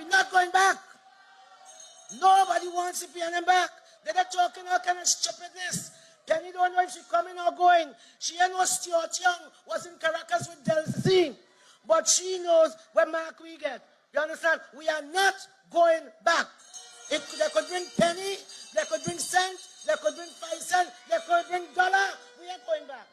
We're not going back. Nobody wants to pay them back. They're talking all kind of stupidness. Penny don't know if she's coming or going. She know Stuart Young was in Caracas with Delphine. But she knows what mark we get. You understand? We are not going back. They could bring penny, they could bring cent, they could bring 5 cents, they could bring dollar. We ain't going back.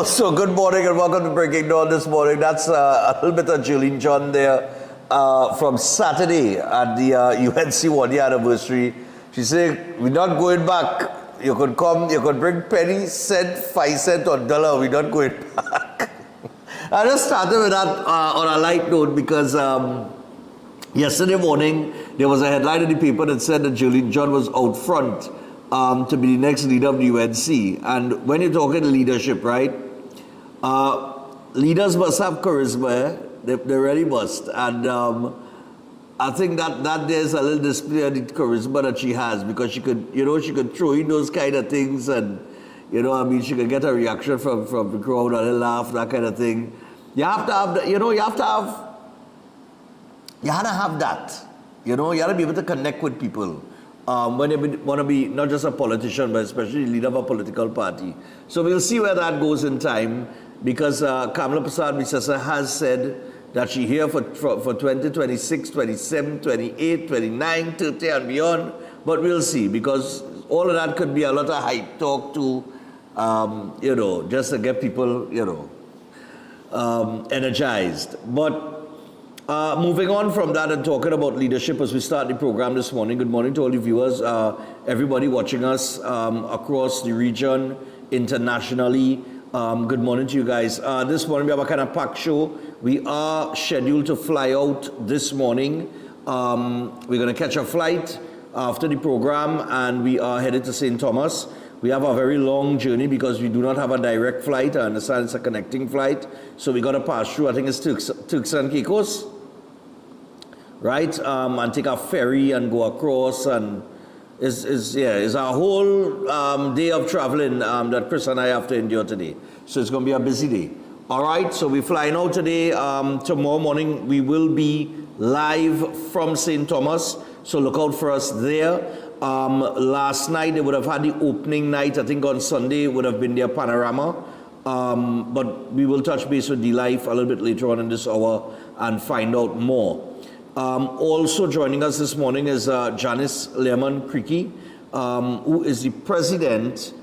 So good morning and welcome to Breaking Dawn this morning. That's a little bit of Jolene John there from Saturday at the UNC 1 year anniversary. She said, we're not going back. You could come, you could bring penny, cent, 5 cents or dollar. We're not going back. I just started with that on a light note because yesterday morning there was a headline in the paper that said that Jolene John was out front to be the next leader of the UNC. And when you're talking leadership, right, leaders must have charisma. They really must. And I think that there's a little display of the charisma that she has, because she could, she could throw in those kind of things, and she could get a reaction from the crowd, a little laugh, that kind of thing. You have to have, you have to have that. You have to be able to connect with people when you want to be not just a politician, but especially leader of a political party. So we'll see where that goes in time, because Kamala Persad-Bissessar has said that she's here for 2026, 27, 28, 29, 30 and beyond. But we'll see, because all of that could be a lot of hype talk to, just to get people, energized. But moving on from that and talking about leadership as we start the program this morning. Good morning to all the viewers, everybody watching us across the region, internationally. Good morning to you guys. This morning we have a kind of packed show. We are scheduled to fly out this morning. We're going to catch a flight after the program, and we are headed to St. Thomas. We have a very long journey because we do not have a direct flight. I understand it's a connecting flight. So we got to pass through, I think it's Turks and Caicos, right? And take a ferry and go across, and it's a whole day of traveling that Chris and I have to endure today. So it's going to be a busy day. All right, so we're flying out today. Tomorrow morning we will be live from St. Thomas, so look out for us there. Last night they would have had the opening night. I think on Sunday would have been their panorama. But we will touch base with D-Life a little bit later on in this hour and find out more. Also joining us this morning is Janice Lehrman-Creaky, who is the president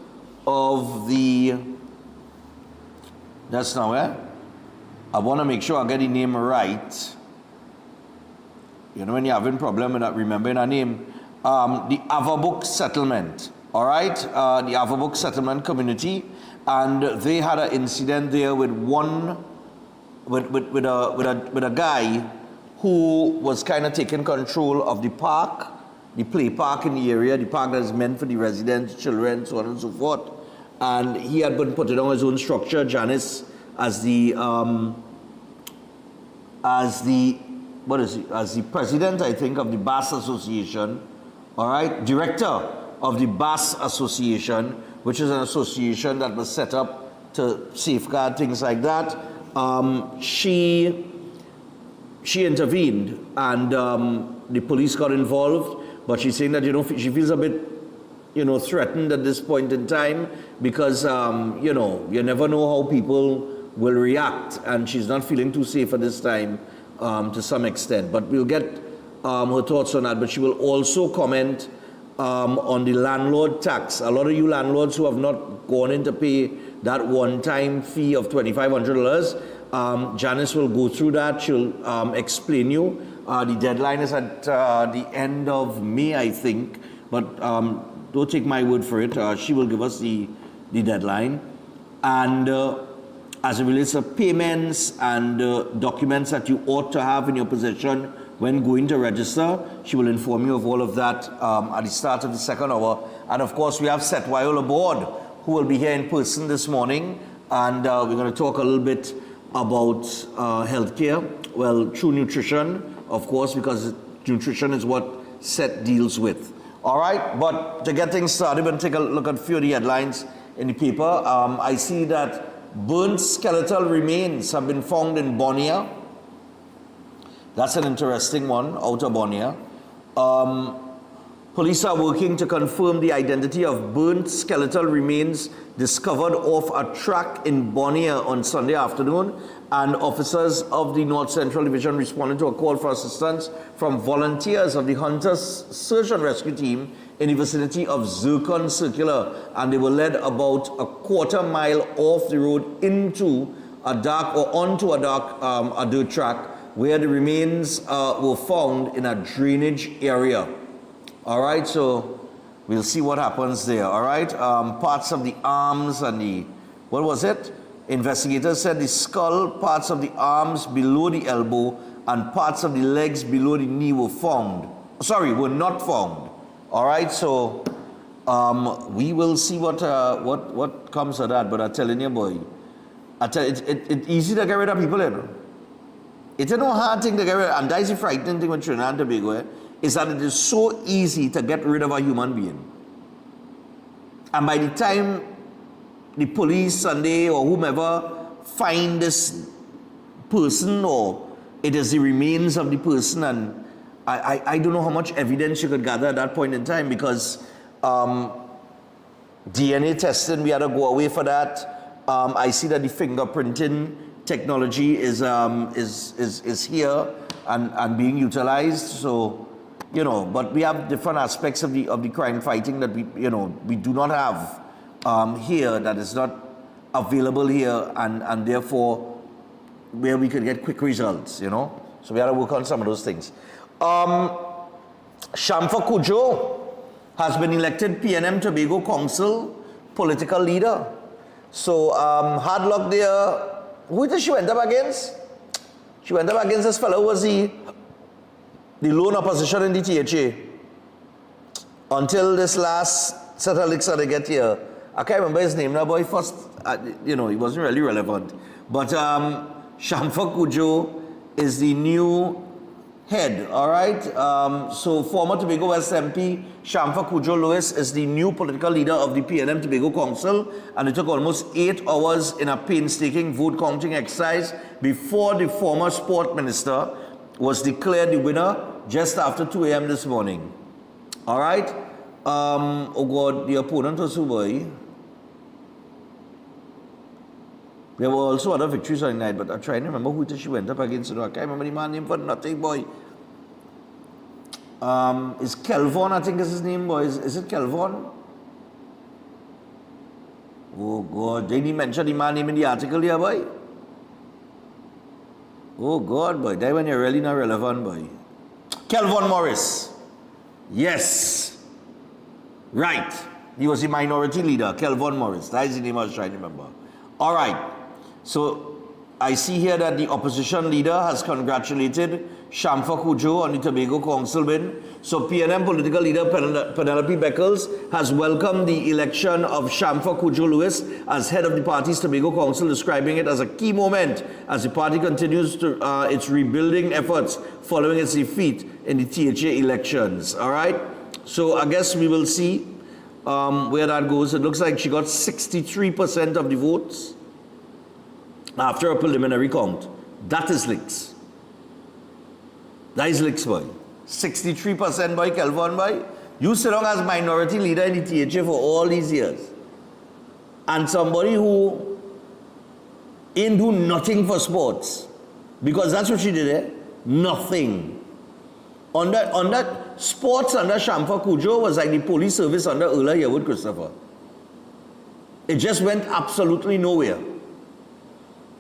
of the... That's now where? I want to make sure I get the name right. When you're having problem with not remembering a name. The Avabuk Settlement, all right? The Avabuk Settlement community. And they had an incident there with a guy who was kind of taking control of the park, the play park in the area, the park that is meant for the residents, children, so on and so forth. And he had been putting on his own structure. Janice, as the president, I think, of the Bass Association, all right, director of the Bass Association, which is an association that was set up to safeguard things like that. She intervened, and the police got involved, but she's saying that, she feels a bit, threatened at this point in time, because, you never know how people will react, and she's not feeling too safe at this time, to some extent. But we'll get her thoughts on that. But she will also comment on the landlord tax. A lot of you landlords who have not gone in to pay that one-time fee of $2,500, Janice will go through that. She'll explain you. The deadline is at the end of May, I think. But don't take my word for it. She will give us the deadline. And as it relates to payments and documents that you ought to have in your possession when going to register, she will inform you of all of that at the start of the second hour. And of course, we have Seth Weil aboard, who will be here in person this morning. And we're going to talk a little bit about healthcare. Well, True Nutrition, of course, because nutrition is what Seth deals with. All right, but to get things started, we're going to take a look at a few of the headlines in the paper. I see that burnt skeletal remains have been found in Bonia. That's an interesting one out of Bonnier. Police are working to confirm the identity of burnt skeletal remains discovered off a track in Bonnier on Sunday afternoon, and officers of the North Central Division responded to a call for assistance from volunteers of the Hunters Search and Rescue Team in the vicinity of Zircon Circular, and they were led about a quarter mile off the road into a dark or onto a dirt track where the remains were found in a drainage area. All right, so we'll see what happens there. All right, parts of the arms and the, what was it? Investigators said the skull, parts of the arms below the elbow, and parts of the legs below the knee were found. Sorry, were not found. All right, so we will see what comes of that. But I'm telling you, boy, it's easy to get rid of people, you know. It's no hard thing to get rid of, and that's the frightening thing with Trinidad and Tobago, is that it is so easy to get rid of a human being. And by the time the police Sunday or whomever find this person, or it is the remains of the person, and I don't know how much evidence you could gather at that point in time, because DNA testing, we had to go away for that. I see that the fingerprinting technology is here and being utilized. So, you know, but we have different aspects of the crime fighting that we do not have here, that is not available here, and therefore where we could get quick results, you know. So we have to work on some of those things. Shamfa Cudjoe has been elected PNM Tobago Council political leader. So hard luck there. Who did she went up against? She went up against this fellow who was the lone opposition in the THA. Until this last set of licks that they get here. I can't remember his name now, boy. First, he wasn't really relevant. But Shamfa Cudjoe is the new head, all right? So former Tobago West MP Shamfa Cudjoe Lewis is the new political leader of the PNM Tobago Council, and it took almost 8 hours in a painstaking vote counting exercise before the former sport minister was declared the winner just after 2 a.m. this morning. All right? Oh God, the opponent was who, boy? There were also other victories on the night, but I'm trying to remember who she went up against. I can't remember the man's name for nothing, boy. Is Kelvon, I think is his name, boy. Is it Kelvon? Oh God, they didn't mention the man's name in the article here, boy. Oh God, boy, that when you're really not relevant, boy. Kelvon Morris. Yes. Right. He was the minority leader, Kelvon Morris. That is the name I was trying to remember. All right. So I see here that the opposition leader has congratulated Shamfa Cudjoe on the Tobago Council win. So PNM political leader Penelope Beckles has welcomed the election of Shamfa Cudjoe Lewis as head of the party's Tobago Council, describing it as a key moment as the party continues to its rebuilding efforts following its defeat in the THA elections. All right. So I guess we will see where that goes. It looks like she got 63% of the votes after a preliminary count. That is licks. That is licks, boy. 63% by Kelvon, boy. You sit down as minority leader in the THA for all these years. And somebody who ain't do nothing for sports. Because that's what she did, eh? Nothing. On that sports under Shamfa Cudjoe was like the police service under Erla Yearwood Christopher. It just went absolutely nowhere.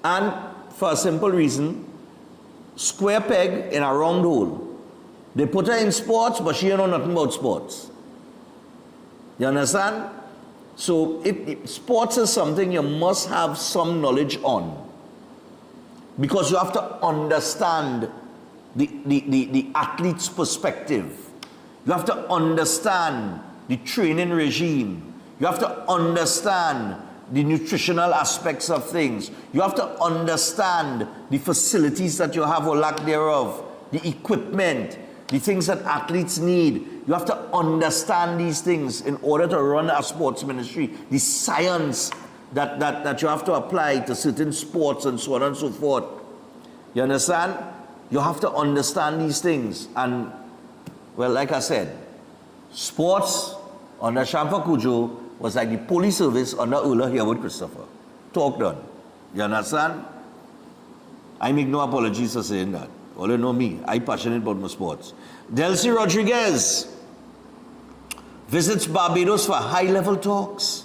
And for a simple reason, square peg in a round hole. They put her in sports, but she don't know nothing about sports. You understand? So sports is something you must have some knowledge on. Because you have to understand the athlete's perspective. You have to understand the training regime. You have to understand the nutritional aspects of things. You have to understand the facilities that you have or lack thereof, the equipment, the things that athletes need. You have to understand these things in order to run a sports ministry. The science that you have to apply to certain sports and so on and so forth. You understand? You have to understand these things. And, well, like I said, sports under Shamfa Cudjoe was like the police service under Ulla Herwood Christopher. Talk done. You understand? I make no apologies for saying that. All you know me, I'm passionate about my sports. Delcy Rodriguez visits Barbados for high-level talks.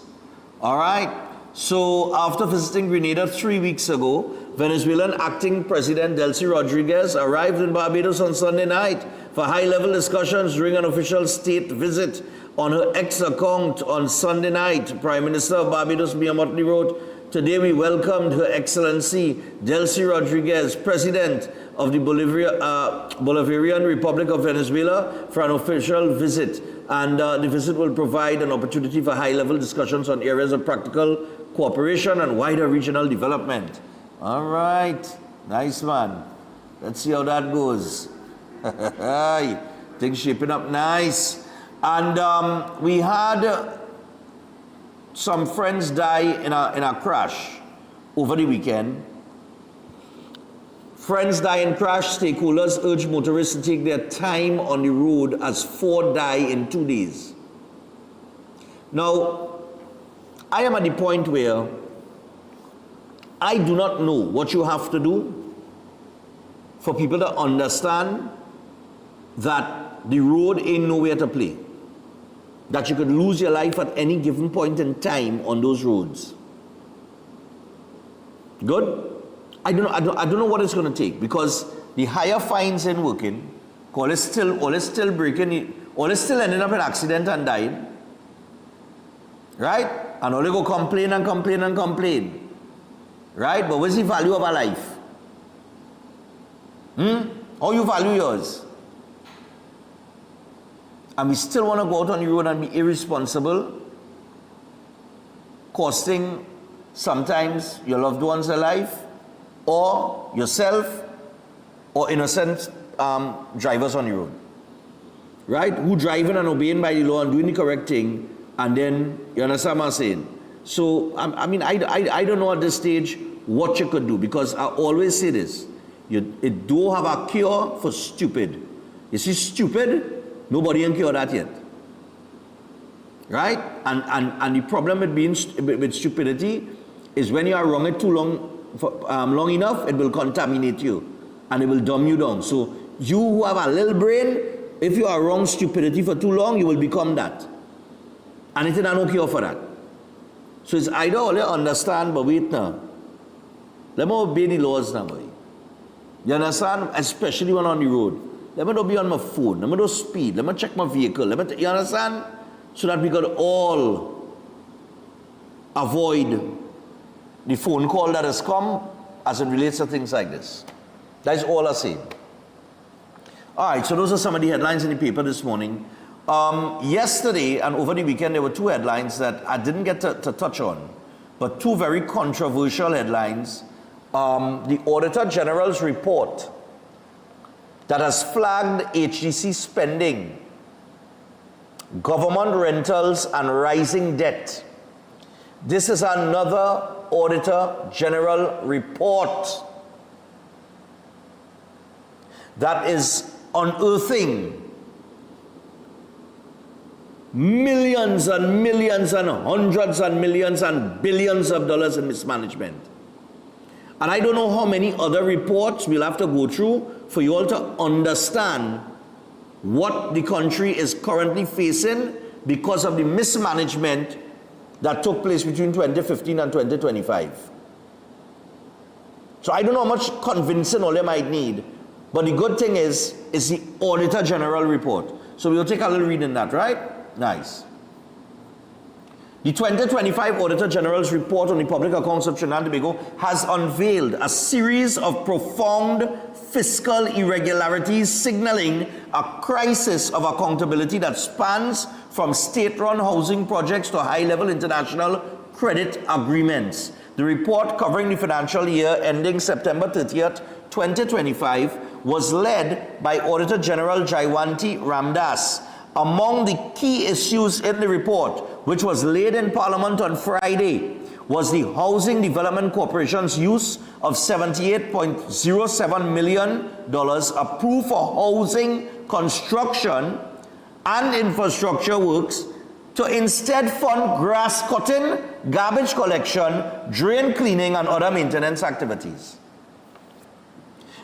All right? So after visiting Grenada 3 weeks ago, Venezuelan acting President Delcy Rodriguez arrived in Barbados on Sunday night for high-level discussions during an official state visit. On her X account on Sunday night, Prime Minister of Barbados, Mia Mottley, wrote, "Today we welcomed Her Excellency Delcy Rodriguez, President of the Bolivarian Republic of Venezuela, for an official visit. And the visit will provide an opportunity for high-level discussions on areas of practical cooperation and wider regional development." All right. Nice, man. Let's see how that goes. Things shaping up nice. And we had some friends die in a crash over the weekend. Friends die in crash. Stakeholders urge motorists to take their time on the road as 4 die in 2 days. Now, I am at the point where I do not know what you have to do for people to understand that the road ain't nowhere to play. That you could lose your life at any given point in time on those roads. Good? I don't know what it's going to take, because the higher fines ain't working. All is still breaking, all is still ending up in accident and dying. Right? And all they go complain and complain and complain. Right? But what's the value of a life? How you value yours? And we still want to go out on the road and be irresponsible, costing sometimes your loved ones a life, or yourself, or innocent drivers on the road. Right? Who driving and obeying by the law and doing the correct thing, and then, you understand what I'm saying? So, I mean, I don't know at this stage what you could do, because I always say this, it don't have a cure for stupid. You see, stupid, nobody can cure that yet. Right? And the problem with being with stupidity is when you are wrong it too long, long enough, it will contaminate you and it will dumb you down. So you who have a little brain, if you are wrong stupidity for too long, you will become that. And it's no cure for that. So it's either all you understand, but wait now. Let me obey the laws now, boy. You understand? Especially when on the road. Let me not be on my phone. Let me not speed. Let me check my vehicle. You understand? So that we could all avoid the phone call that has come as it relates to things like this. That is all I say. All right, so those are some of the headlines in the paper this morning. Yesterday and over the weekend, there were 2 headlines that I didn't get to touch on, but 2 very controversial headlines. The Auditor General's report that has flagged HDC spending, government rentals, and rising debt. This is another Auditor General report that is unearthing millions and millions and hundreds and millions and billions of dollars in mismanagement. And I don't know how many other reports we'll have to go through for you all to understand what the country is currently facing because of the mismanagement that took place between 2015 and 2025. So I don't know how much convincing all you might need, but the good thing is the Auditor General report. So we'll take a little read in that, right? Nice. The 2025 Auditor General's report on the public accounts of Trinidad and Tobago has unveiled a series of profound fiscal irregularities, signaling a crisis of accountability that spans from state-run housing projects to high-level international credit agreements. The report, covering the financial year ending September 30th, 2025, was led by Auditor General Jaywanti Ramdas. Among the key issues in the report, which was laid in Parliament on Friday, was the Housing Development Corporation's use of $78.07 million approved for housing construction and infrastructure works to instead fund grass cutting, garbage collection, drain cleaning, and other maintenance activities.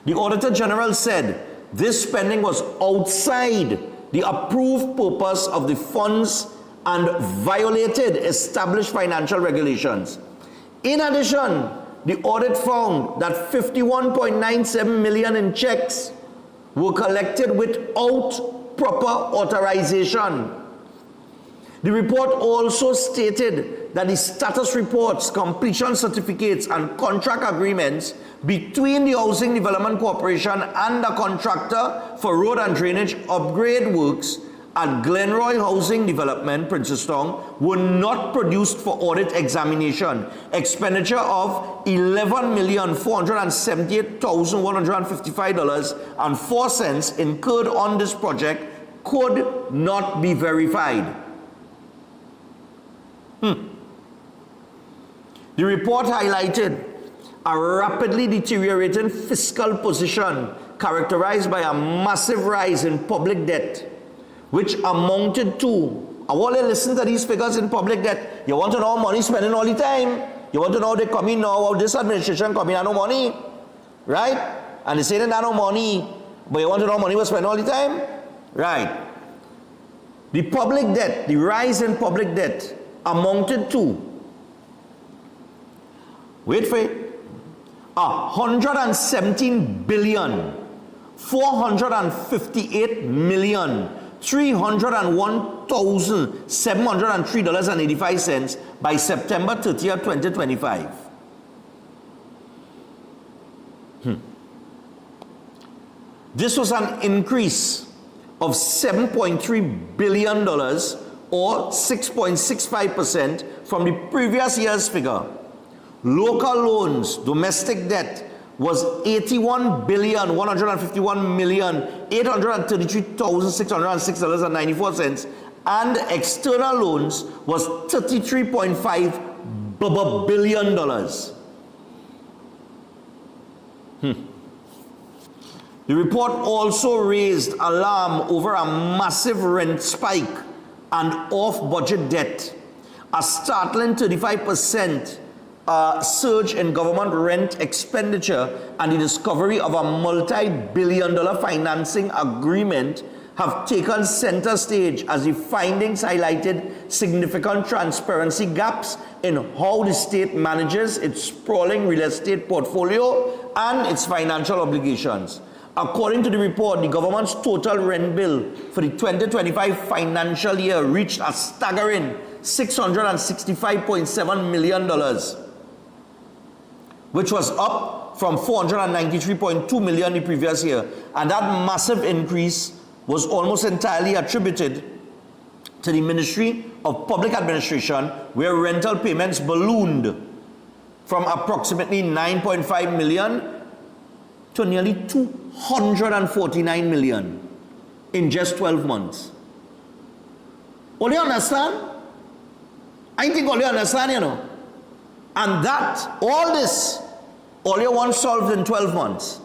The Auditor General said this spending was outside the approved purpose of the funds and violated established financial regulations. In addition, the audit found that $51.97 million in checks were collected without proper authorization. The report also stated that the status reports, completion certificates, and contract agreements between the Housing Development Corporation and the contractor for road and drainage upgrade works at Glenroy Housing Development, Princestown, were not produced for audit examination. Expenditure of $11,478,155.04 incurred on this project could not be verified. The report highlighted a rapidly deteriorating fiscal position characterized by a massive rise in public debt, which amounted to, I want to listen to these figures in public debt. You want to know how money spending all the time? You want to know how they come in now, how this administration come in and no money? Right? And they say they have no money, but you want to know how money was spent all the time? Right. The public debt, the rise in public debt amounted to, wait for it, $117,458,301,703.85 by September 30th, 2025. This was an increase of $7.3 billion or 6.65% from the previous year's figure. Local loans, domestic debt, was $81,151,833,606.94, and external loans was $33.5 billion. The report also raised alarm over a massive rent spike and off-budget debt, a startling 35% surge in government rent expenditure, and the discovery of a multi-billion-dollar financing agreement have taken center stage as the findings highlighted significant transparency gaps in how the state manages its sprawling real estate portfolio and its financial obligations. According to the report, the government's total rent bill for the 2025 financial year reached a staggering $665.7 million, which was up from $493.2 million the previous year. And that massive increase was almost entirely attributed to the Ministry of Public Administration, where rental payments ballooned from approximately $9.5 million to nearly $249 million in just 12 months. All you understand? I think all you understand, you know. And that, all this, all you want solved in 12 months.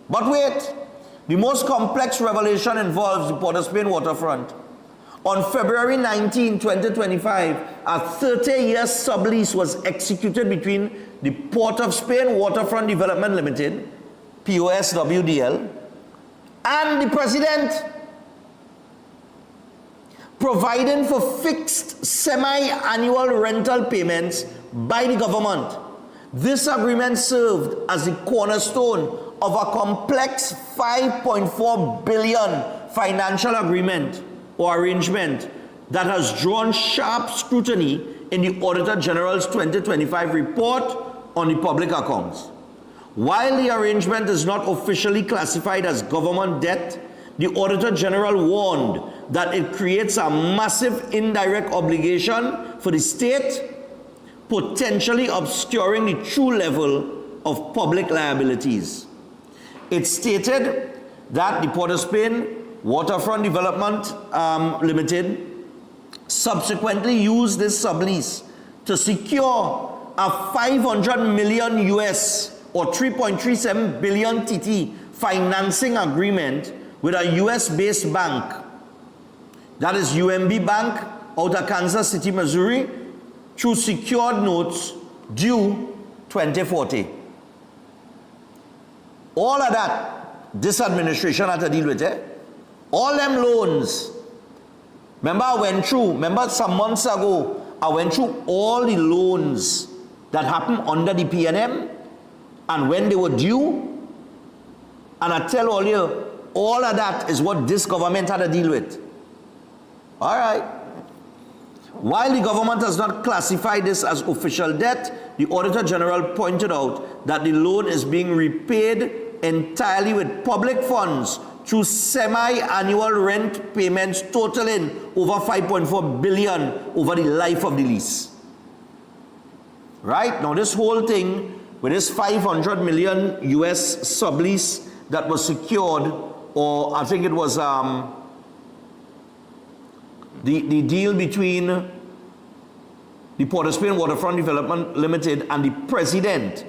But wait, the most complex revelation involves the Port of Spain waterfront. On February 19, 2025, a 30-year sublease was executed between the Port of Spain Waterfront Development Limited, POSWDL, and the President, providing for fixed semi-annual rental payments by the government. This agreement served as the cornerstone of a complex $5.4 billion financial agreement or arrangement that has drawn sharp scrutiny in the Auditor General's 2025 report on the public accounts. While the arrangement is not officially classified as government debt, the Auditor General warned that it creates a massive indirect obligation for the state, potentially obscuring the true level of public liabilities. It stated that the Port of Spain Waterfront Development Limited subsequently used this sublease to secure a 500 million US or 3.37 billion TT financing agreement with a US-based bank. That is UMB Bank out of Kansas City, Missouri, through secured notes due 2040. All of that, this administration had to deal with it. All them loans. Remember some months ago, I went through all the loans that happened under the PNM and when they were due. And I tell all you, all of that is what this government had to deal with. All right. While the government has not classified this as official debt, the Auditor General pointed out that the loan is being repaid entirely with public funds through semi-annual rent payments totaling over 5.4 billion over the life of the lease. Right? Now this whole thing with this 500 million US sublease that was secured, or I think it was the deal between the Port of Spain Waterfront Development Limited and the president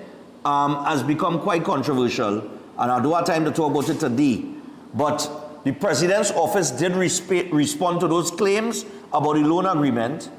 has become quite controversial, and I don't have time to talk about it today. But the president's office did respond to those claims about the loan agreement,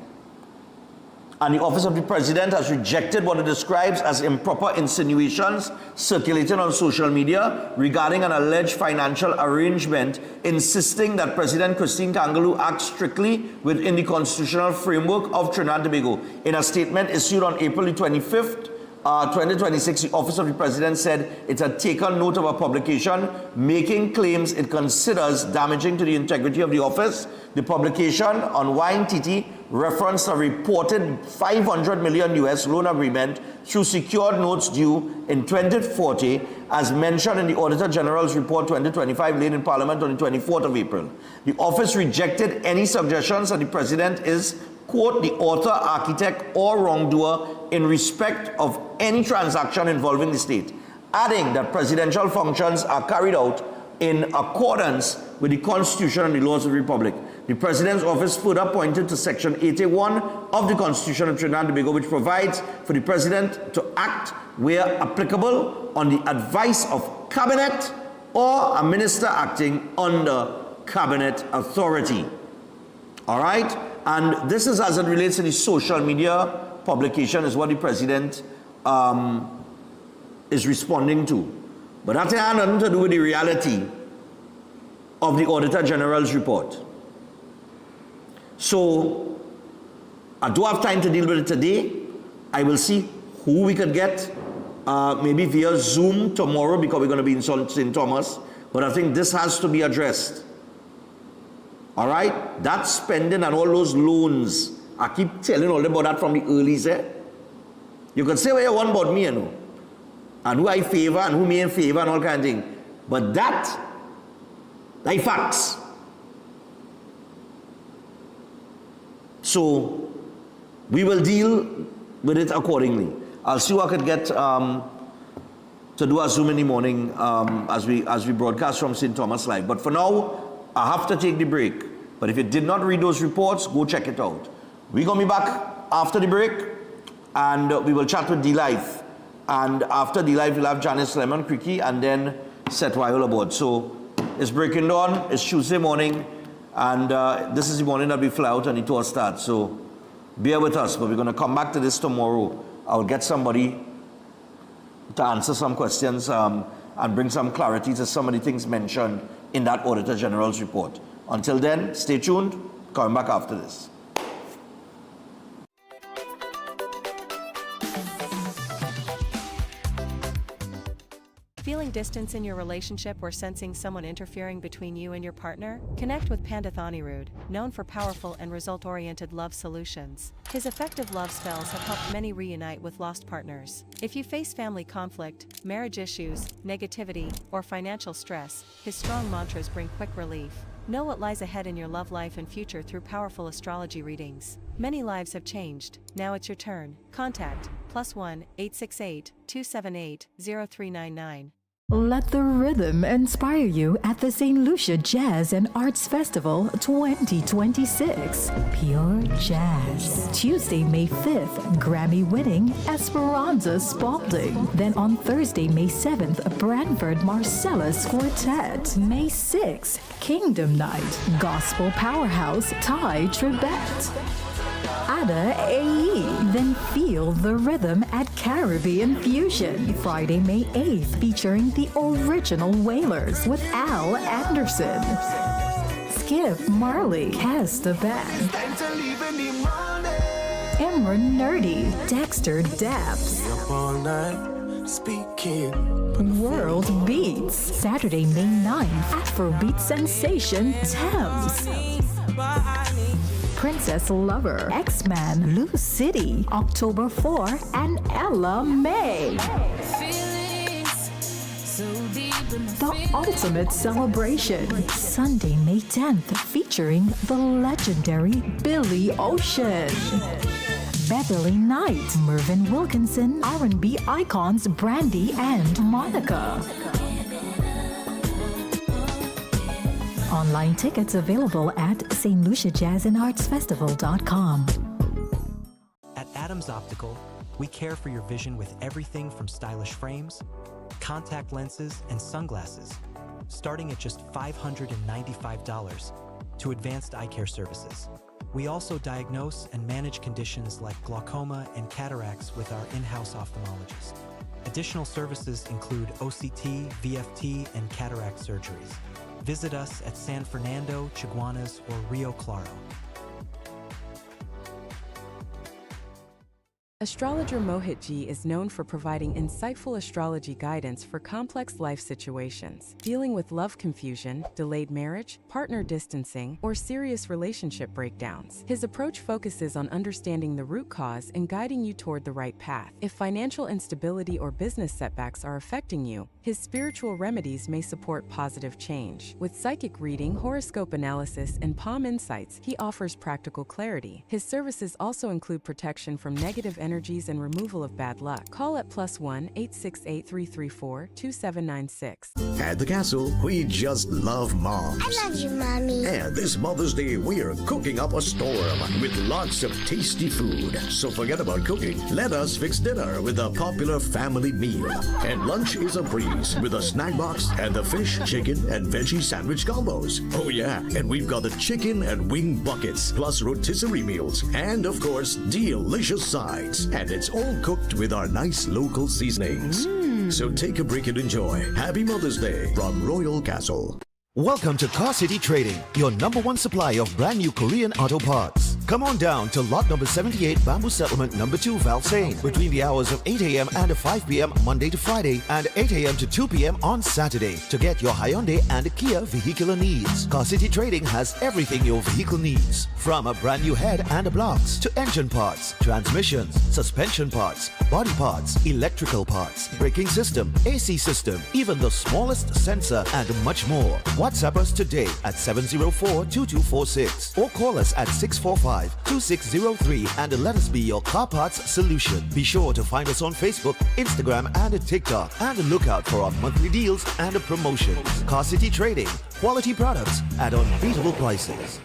and the office of the president has rejected what it describes as improper insinuations circulating on social media regarding an alleged financial arrangement, insisting that President Christine Kangaloo act strictly within the constitutional framework of Trinidad and Tobago. In a statement issued on April 25th, 2026, the Office of the President said it had taken note of a publication making claims it considers damaging to the integrity of the office. The publication on YNTT referenced a reported 500 million US loan agreement through secured notes due in 2040, as mentioned in the Auditor General's Report 2025 laid in Parliament on the 24th of April. The office rejected any suggestions that the President is, quote, the author, architect, or wrongdoer in respect of any transaction involving the state, adding that presidential functions are carried out in accordance with the Constitution and the laws of the Republic. The President's office further pointed to Section 81 of the Constitution of Trinidad and Tobago, which provides for the President to act where applicable on the advice of Cabinet or a minister acting under Cabinet authority. All right? And this is as it relates to the social media publication, is what the President is responding to. But that has nothing to do with the reality of the Auditor General's report. So, I don't have time to deal with it today. I will see who we could get, maybe via Zoom tomorrow, because we're going to be in St. Thomas. But I think this has to be addressed. All right? That spending and all those loans, I keep telling all about that from the early set. You can say what you want about me, you know, and who I favor and who me in favor and all kind of thing. But that, like facts. So, we will deal with it accordingly. I'll see what I could get to do a Zoom in the morning as we broadcast from St. Thomas Live. But for now, I have to take the break. But if you did not read those reports, go check it out. We're going to be back after the break, and we will chat with D-Life. And after D-Life, we'll have Janice Lemon Creaky and then Seth Weil aboard. So it's breaking dawn, it's Tuesday morning, and this is the morning that we fly out and the tour starts. So bear with us, but we're going to come back to this tomorrow. I'll get somebody to answer some questions and bring some clarity to some of the things mentioned in that Auditor General's report. Until then, stay tuned. Coming back after this. Feeling distance in your relationship or sensing someone interfering between you and your partner? Connect with Pandit Anirudh, known for powerful and result-oriented love solutions. His effective love spells have helped many reunite with lost partners. If you face family conflict, marriage issues, negativity, or financial stress, his strong mantras bring quick relief. Know what lies ahead in your love life and future through powerful astrology readings. Many lives have changed. Now it's your turn. Contact +1 868 278 0399. Let the rhythm inspire you at the St. Lucia Jazz and Arts Festival 2026. Pure Jazz. Tuesday, May 5th, Grammy-winning Esperanza Spalding. Then on Thursday, May 7th, Branford Marcellus Quartet. May 6th, Kingdom Night. Gospel powerhouse Ty Tribbett. Ada AE. Then feel the rhythm at Caribbean Fusion. Friday, May 8th, featuring the original Wailers with Al Anderson. Skip Marley, Cast the Band. Imran Nerdy, Dexter Daps. World Beats. Saturday, May 9th, Afrobeat sensation Thames. Princess Lover, X-Man, Lou City, October 4, and Ella May. The ultimate celebration, Sunday, May 10th, featuring the legendary Billy Ocean. Beverly Knight, Mervyn Wilkinson, R&B icons Brandy and Monica. Online tickets available at stluciajazzandartsfestival.com. At Adams Optical, we care for your vision with everything from stylish frames, contact lenses, and sunglasses, starting at just $595, to advanced eye care services. We also diagnose and manage conditions like glaucoma and cataracts with our in-house ophthalmologist. Additional services include OCT, VFT, and cataract surgeries. Visit us at San Fernando, Chaguanas, or Rio Claro. Astrologer Mohit Ji is known for providing insightful astrology guidance for complex life situations, dealing with love confusion, delayed marriage, partner distancing, or serious relationship breakdowns. His approach focuses on understanding the root cause and guiding you toward the right path. If financial instability or business setbacks are affecting you, his spiritual remedies may support positive change. With psychic reading, horoscope analysis, and palm insights, he offers practical clarity. His services also include protection from negative energies and removal of bad luck. Call at +1 868 334 2796. At the castle, we just love moms. I love you, Mommy. And this Mother's Day, we're cooking up a storm with lots of tasty food. So forget about cooking. Let us fix dinner with a popular family meal. And lunch is a breeze with a snack box and the fish, chicken, and veggie sandwich combos. Oh yeah, and we've got the chicken and wing buckets, plus rotisserie meals, and of course, delicious sides. And it's all cooked with our nice local seasonings. So take a break and enjoy. Happy Mother's Day from Royal Castle. Welcome to Car City Trading, your #1 supplier of brand new Korean auto parts. Come on down to lot number 78, Bamboo Settlement number 2, Valsayn, between the hours of 8 a.m. and 5 p.m. Monday to Friday, and 8 a.m. to 2 p.m. on Saturday to get your Hyundai and Kia vehicular needs. Car City Trading has everything your vehicle needs, from a brand new head and blocks to engine parts, transmissions, suspension parts, body parts, electrical parts, braking system, AC system, even the smallest sensor, and much more. WhatsApp us today at 704-2246 or call us at 645-2603 and let us be your car parts solution. Be sure to find us on Facebook, Instagram, and TikTok, and look out for our monthly deals and promotions. Car City Trading, quality products at unbeatable prices.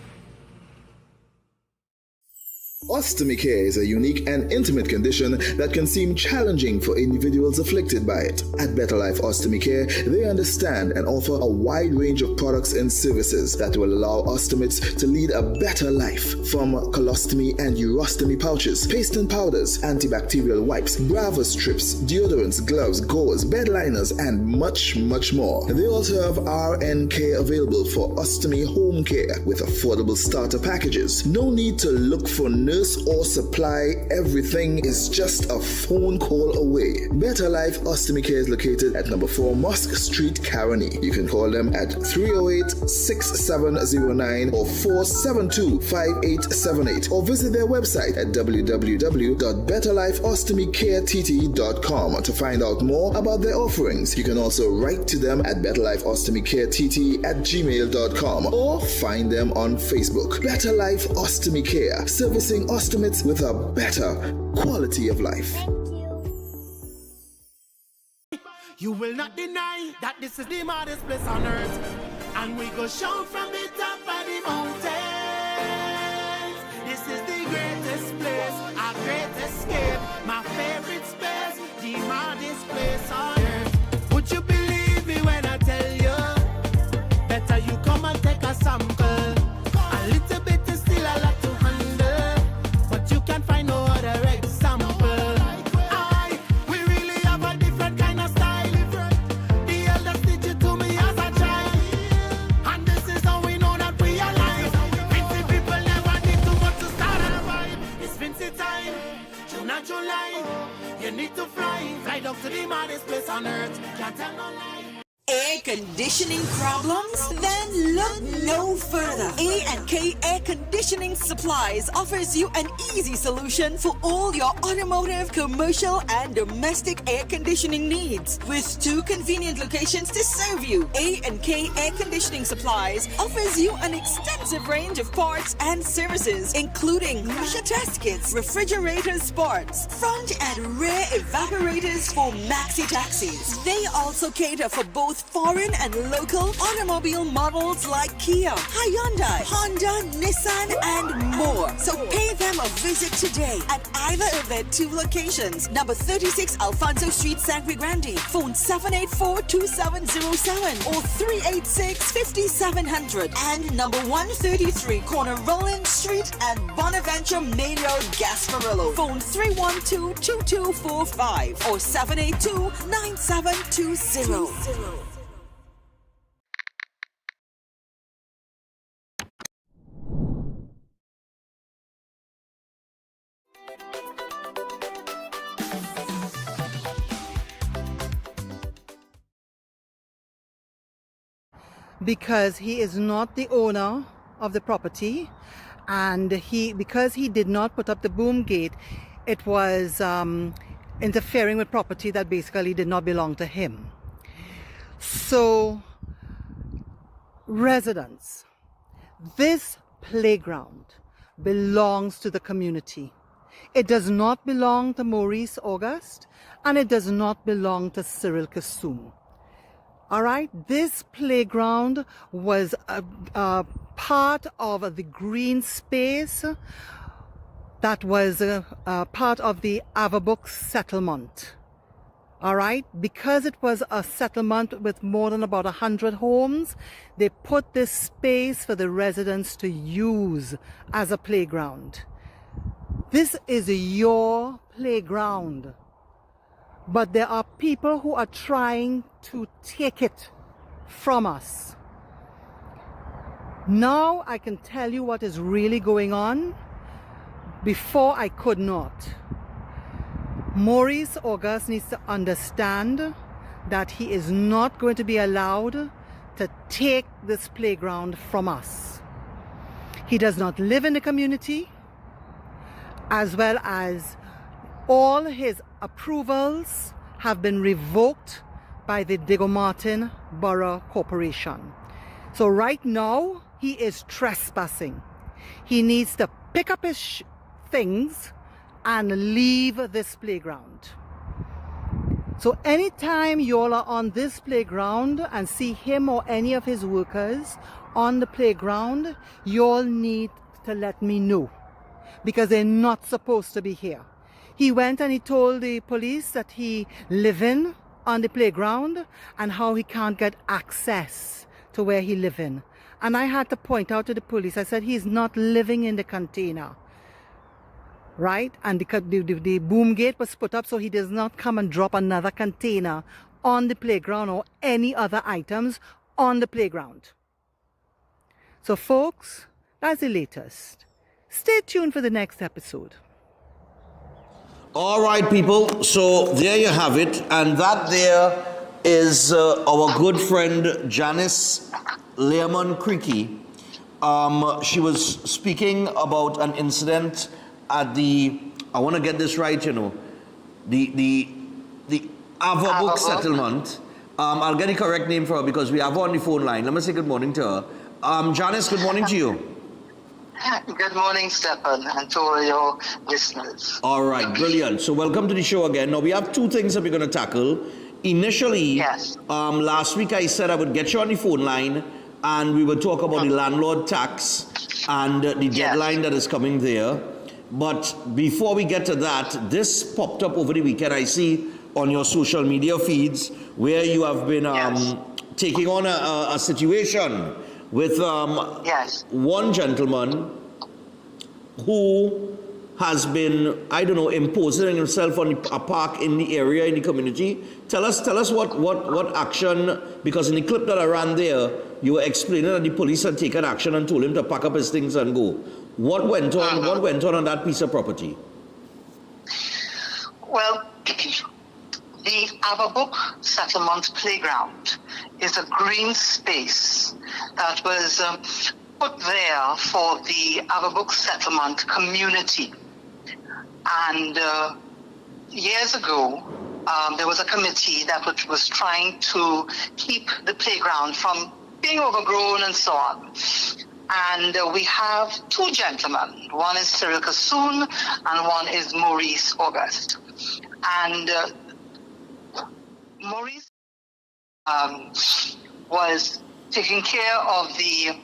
Ostomy care is a unique and intimate condition that can seem challenging for individuals afflicted by it. At Better Life Ostomy Care, they understand and offer a wide range of products and services that will allow ostomates to lead a better life, from colostomy and urostomy pouches, paste and powders, antibacterial wipes, Brava strips, deodorants, gloves, gauze, bed liners, and much, much more. They also have RN care available for ostomy home care with affordable starter packages. No need to look for nurse or supply. Everything is just a phone call away. Better Life Ostomy Care is located at number 4 Mosque Street, Caroni. You can call them at 308-6709 or 472-5878 or visit their website at www.betterlifeostomycareTT.com to find out more about their offerings. You can also write to them at betterlifeostomycareTT@gmail.com or find them on Facebook. Better Life Ostomy Care, servicing ostomates with a better quality of life. You will not deny that this is the maddest place on earth. And we go shout from the top of the mountains. This is the greatest place, our great escape, my favorite space, the maddest place on earth. Would you believe me when I tell you? Better you come and take a sample. A little bit is still a lot to handle, but you can find no other example. We really have a different kind of style. The elders teach it to me as a child, and this is how we know that we are alive. Vincy people never need too much to start a vibe. It's Vincy time, June and July. You need to fly down to the maddest place on earth. Can't tell no lie. Air conditioning problems? Then look no further. A&K Air Conditioning Supplies offers you an easy solution for all your automotive, commercial, and domestic air conditioning needs. With 2 convenient locations to serve you, A&K Air Conditioning Supplies offers you an extensive range of parts and services, including pressure test kits, refrigerator parts, front and rear evaporators for maxi taxis. They also cater for both foreign and local automobile models like Kia, Hyundai, Honda, Nissan, and more. So pay them a visit today at either of their 2 locations. Number 36 Alfonso Street, Sangre Grande. Phone 784-2707 or 386-5700. And number 133 corner Roland Street and Bonaventure Main Road, Gasparillo. Phone 312-2245 or 782-9720. Because he is not the owner of the property, and because he did not put up the boom gate, it was interfering with property that basically did not belong to him. So, residents, this playground belongs to the community. It does not belong to Maurice August, and it does not belong to Cyril Kasum. All right, this playground was a part of the green space that was part of the Avabuk settlement. All right, because it was a settlement with more than about 100 homes, they put this space for the residents to use as a playground. This is your playground. But there are people who are trying to take it from us. Now I can tell you what is really going on. Before I could not. Maurice August needs to understand that he is not going to be allowed to take this playground from us. He does not live in the community, as well as all his approvals have been revoked by the Diego Martin Borough Corporation. So right now, he is trespassing. He needs to pick up his things and leave this playground. So anytime you all are on this playground and see him or any of his workers on the playground, you all need to let me know, because they're not supposed to be here. He went and he told the police that he live in on the playground and how he can't get access to where he live in. And I had to point out to the police, I said, he's not living in the container, right? And the boom gate was put up so he does not come and drop another container on the playground or any other items on the playground. So folks, that's the latest. Stay tuned for the next episode. All right, people. So there you have it. And that there is our good friend Janice Learmon Creaky. She was speaking about an incident at the, I want to get this right, you know, the Avabuk settlement. I'll get the correct name for her because we have her on the phone line. Let me say good morning to her. Janice, good morning to you. Good morning, Stephen, and to all your listeners. All right, brilliant. So welcome to the show again. Now we have 2 things that we're going to tackle. initially, Yes. last week I said I would get you on the phone line and we would talk about the landlord tax and the deadline that is coming there. But before we get to that, this popped up over the weekend. I see on your social media feeds where you have been taking on a situation with one gentleman who has been, I don't know, imposing himself on a park in the area, in the community. Tell us what action, because in the clip that I ran there, you were explaining that the police had taken action and told him to pack up his things and go. What went on? What went on that piece of property? Well, the Averbook Settlement Playground is a green space that was put there for the Averbook Settlement community. And years ago, there was a committee that was trying to keep the playground from being overgrown and so on. And we have two gentlemen. One is Cyril Kassoon and one is Maurice August. And Maurice was taking care of the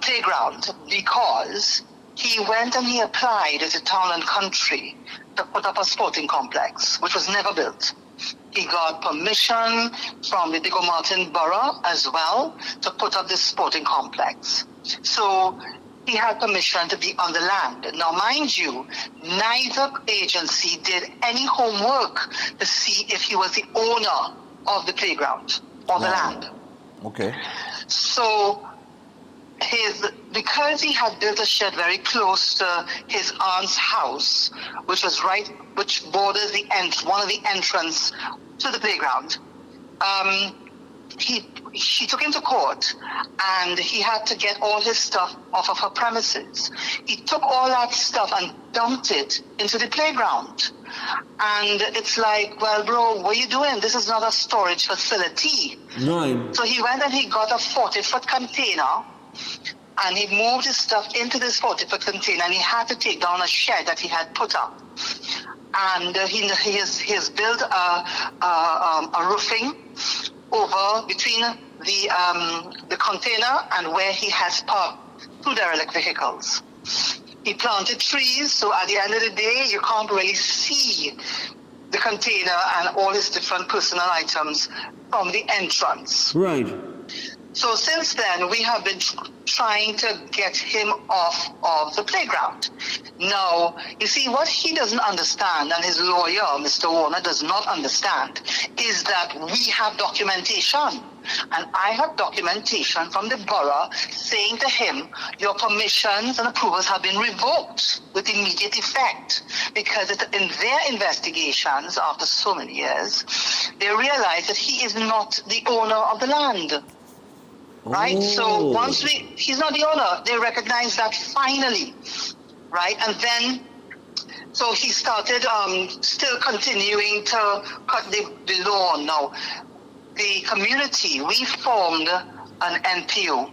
playground because he went and he applied as a Town and Country to put up a sporting complex, which was never built. He got permission from the Diego Martin Borough as well to put up this sporting complex. So he had permission to be on the land. Now, mind you, neither agency did any homework to see if he was the owner of the playground or the land. Okay. So because he had built a shed very close to his aunt's house, which borders one of the entrance to the playground, she took him to court and he had to get all his stuff off of her premises. He took all that stuff and dumped it into the playground. And it's like, well, bro, what are you doing? This is not a storage facility. No. So he went and he got a 40-foot container and he moved his stuff into this 40-foot container and he had to take down a shed that he had put up. And he has built a roofing over between the container and where he has parked two derelict vehicles. He planted trees, so at the end of the day, you can't really see the container and all his different personal items from the entrance. Right. So since then, we have been trying to get him off of the playground. Now, you see, what he doesn't understand, and his lawyer, Mr. Warner, does not understand, is that we have documentation. And I have documentation from the borough saying to him, your permissions and approvals have been revoked with immediate effect. Because in their investigations, after so many years, they realized that he is not the owner of the land. Right? So once he's not the owner, they recognize that finally, right? And then, so he started still continuing to cut the lawn. Now, the community, we formed an NPO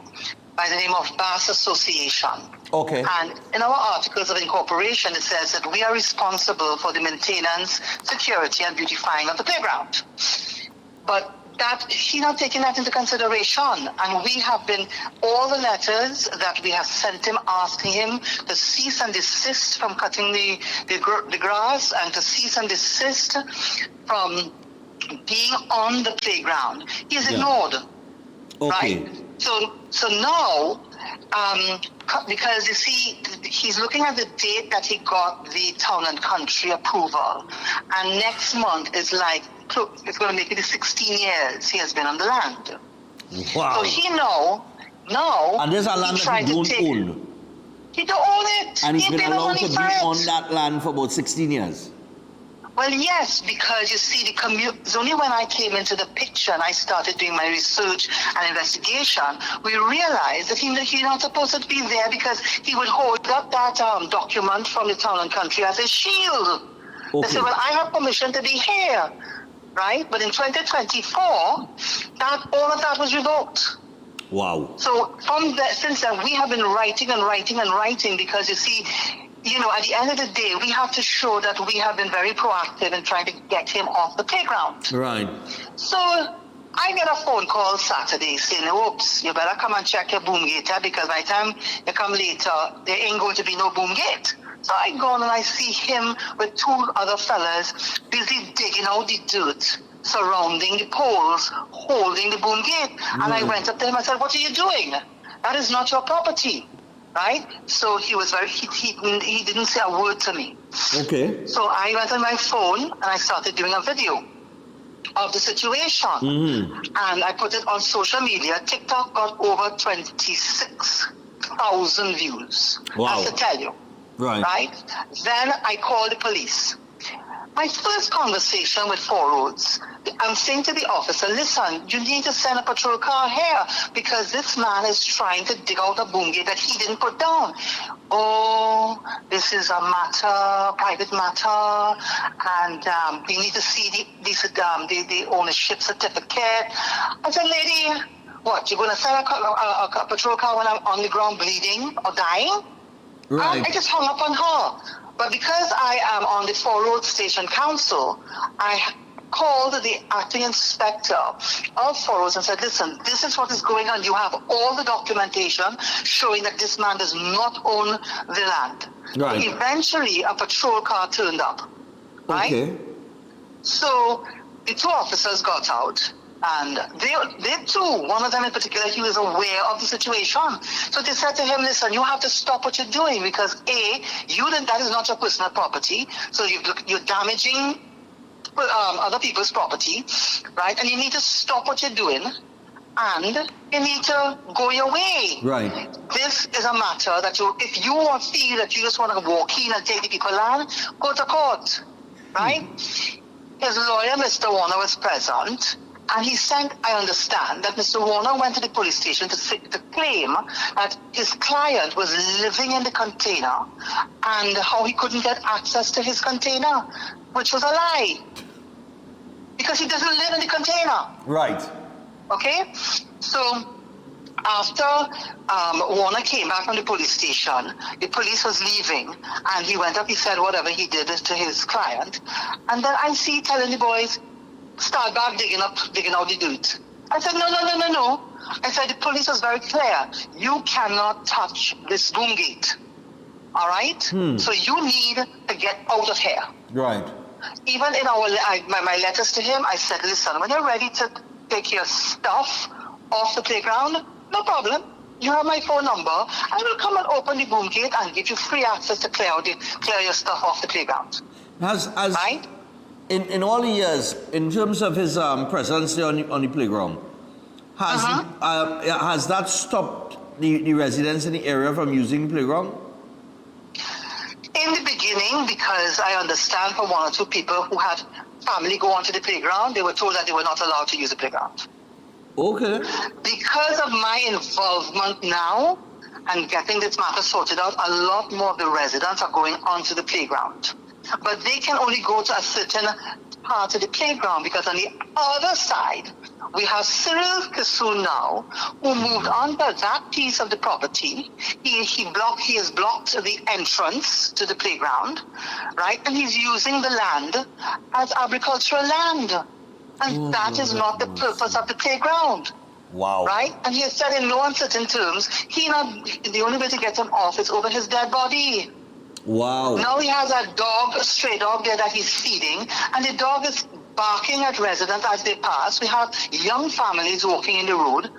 by the name of Bass Association. Okay. And in our articles of incorporation, it says that we are responsible for the maintenance, security, and beautifying of the playground. But that he's not taking that into consideration. And we have been, all the letters that we have sent him asking him to cease and desist from cutting the grass and to cease and desist from being on the playground. He is ignored. Okay. Right? So now, because you see, he's looking at the date that he got the Town and Country approval, and next month is like, it's going to make it 16 years he has been on the land. Wow. So he now and there's a land that he don't own. He don't own it. And he's been allowed to be it. on that land for about 16 years. Well, yes, because you see, it's only when I came into the picture and I started doing my research and investigation, we realized that he's not supposed to be there because he would hold up that document from the Town and Country as a shield. Okay. They said, well, I have permission to be here, right? But in 2024, all of that was revoked. Wow. So since then, we have been writing because you see, you know, at the end of the day, we have to show that we have been very proactive in trying to get him off the playground. Right. So I get a phone call Saturday saying, oops, you better come and check your boom gate because by the time you come later, there ain't going to be no boom gate. So I go on and I see him with two other fellas busy digging out the dirt surrounding the poles, holding the boom gate. And I went up to him and said, what are you doing? That is not your property. Right? So he was he didn't say a word to me. Okay. So I went on my phone and I started doing a video of the situation. And I put it on social media. TikTok got over 26,000 views. Wow. That's to tell you. Right? Then I called the police. My first conversation with Four Roads, I'm saying to the officer, listen, you need to send a patrol car here because this man is trying to dig out a boom gate that he didn't put down. Oh, this is a private matter, and we need to see the ownership certificate. I said, lady, what, you're going to send a patrol car when I'm on the ground bleeding or dying? Right. I just hung up on her. But because I am on the Four Roads Station Council, I called the acting inspector of Four Roads and said, listen, this is what is going on. You have all the documentation showing that this man does not own the land. Right. Eventually, a patrol car turned up. Right? Okay. So the two officers got out. And they too, one of them in particular, he was aware of the situation. So they said to him, listen, you have to stop what you're doing because that is not your personal property. So you're damaging other people's property, right? And you need to stop what you're doing and you need to go your way. Right. This is a matter that if you feel that you just want to walk in and take the people's land, go to court, right? His lawyer, Mr. Warner, was present. And he said, I understand that Mr. Warner went to the police station to claim that his client was living in the container and how he couldn't get access to his container, which was a lie. Because he doesn't live in the container. Right. Okay? So after Warner came back from the police station, the police was leaving and he went up, he said whatever he did to his client. And then I see telling the boys, start back digging out the dirt. I said, no. I said, the police was very clear. You cannot touch this boom gate. All right? So you need to get out of here. Right. Even in my letters to him, I said, listen, when you're ready to take your stuff off the playground, no problem. You have my phone number. I will come and open the boom gate and give you free access to clear your stuff off the playground. Right? In all the years, in terms of his presence there on the playground, has that stopped the residents in the area from using the playground? In the beginning, because I understand from one or two people who had family go onto the playground, they were told that they were not allowed to use the playground. Okay. Because of my involvement now and getting this matter sorted out, a lot more of the residents are going onto the playground. But they can only go to a certain part of the playground because on the other side, we have Cyril Kassoon now, who moved on to that piece of the property. He has blocked the entrance to the playground, right? And he's using the land as agricultural land. And that is not the purpose of the playground. Wow. Right? And he has said in no uncertain terms, the only way to get him off is over his dead body. Wow. Now he has a stray dog there that he's feeding, and the dog is barking at residents as they pass. We have young families walking in the road,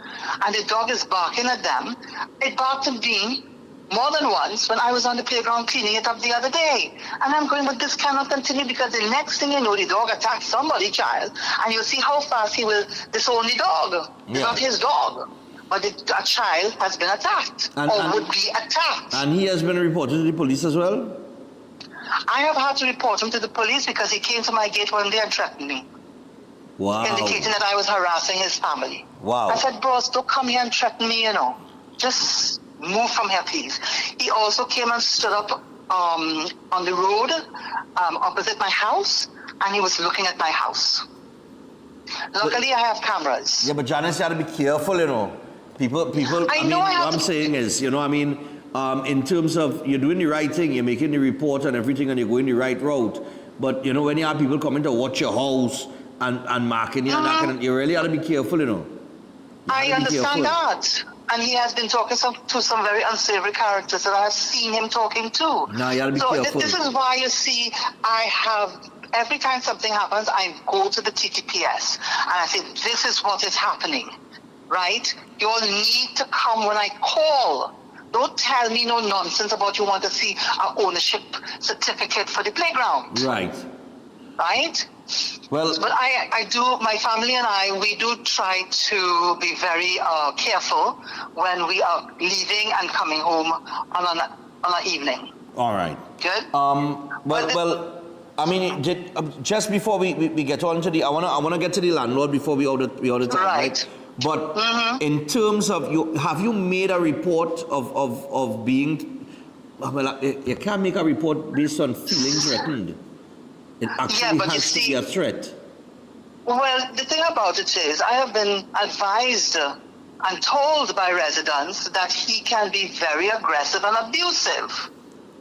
and the dog is barking at them. It barked at me more than once when I was on the playground cleaning it up the other day. And I'm going, but this cannot continue because the next thing you know, the dog attacks somebody, child, and you'll see how fast he will disown the dog. It's not his dog. But a child has been attacked or would be attacked. And he has been reported to the police as well? I have had to report him to the police because he came to my gate one day and threatened me. Wow. Indicating that I was harassing his family. Wow. I said, bros, don't come here and threaten me, Just move from here, please. He also came and stood up on the road opposite my house, and he was looking at my house. Luckily, I have cameras. Yeah, but Janice, you have to be careful, People, I know what I'm saying is, in terms of you're doing the right thing, you're making the report and everything, and you're going the right route. But you know, when you have people coming to watch your house and marking you, and that kind of, you really have to be careful, you know. I understand that. And he has been talking to some very unsavory characters that I've seen him talking to. No, you gotta be so careful. This is why you see, I have, every time something happens, I go to the TTPS and I say, this is what is happening, right? You all need to come when I call. Don't tell me no nonsense about you want to see an ownership certificate for the playground. Right. Right? Well, but I do, my family and I, we do try to be very careful when we are leaving and coming home on an evening. All right. Good. Well, I mean, just before we get on to the, I wanna get to the landlord before we out of time, right? But in terms of you, have you made a report of being? Well, you can't make a report based on feeling threatened. It actually has to be a threat. Well, the thing about it is, I have been advised and told by residents that he can be very aggressive and abusive,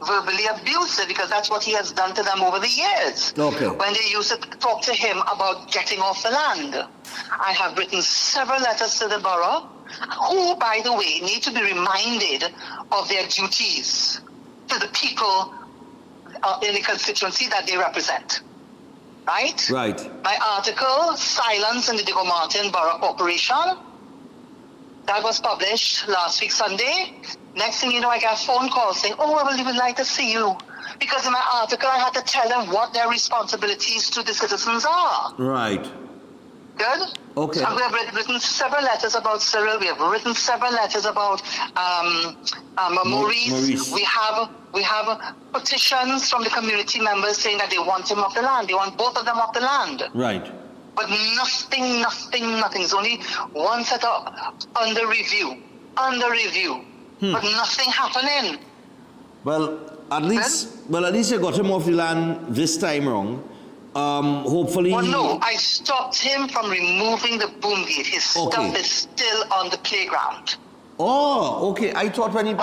verbally abusive, because that's what he has done to them over the years. Okay. When they used to talk to him about getting off the land. I have written several letters to the borough, who, by the way, need to be reminded of their duties to the people in the constituency that they represent. Right? Right. My article, Silence in the Diego Martin Borough Corporation, that was published last week Sunday. Next thing you know, I got a phone call saying, oh, I would like to see you. Because in my article, I had to tell them what their responsibilities to the citizens are. Right. Good? Okay. And we have written several letters about Cyril. We have written several letters about Maurice. We have petitions from the community members saying that they want him off the land. They want both of them off the land. Right. But nothing. It's only one set up under review. But nothing happening. Well, at least you got him off the land this time round. Hopefully. Well, no, I stopped him from removing the boom gate. His stuff is still on the playground. Oh, okay. I thought when he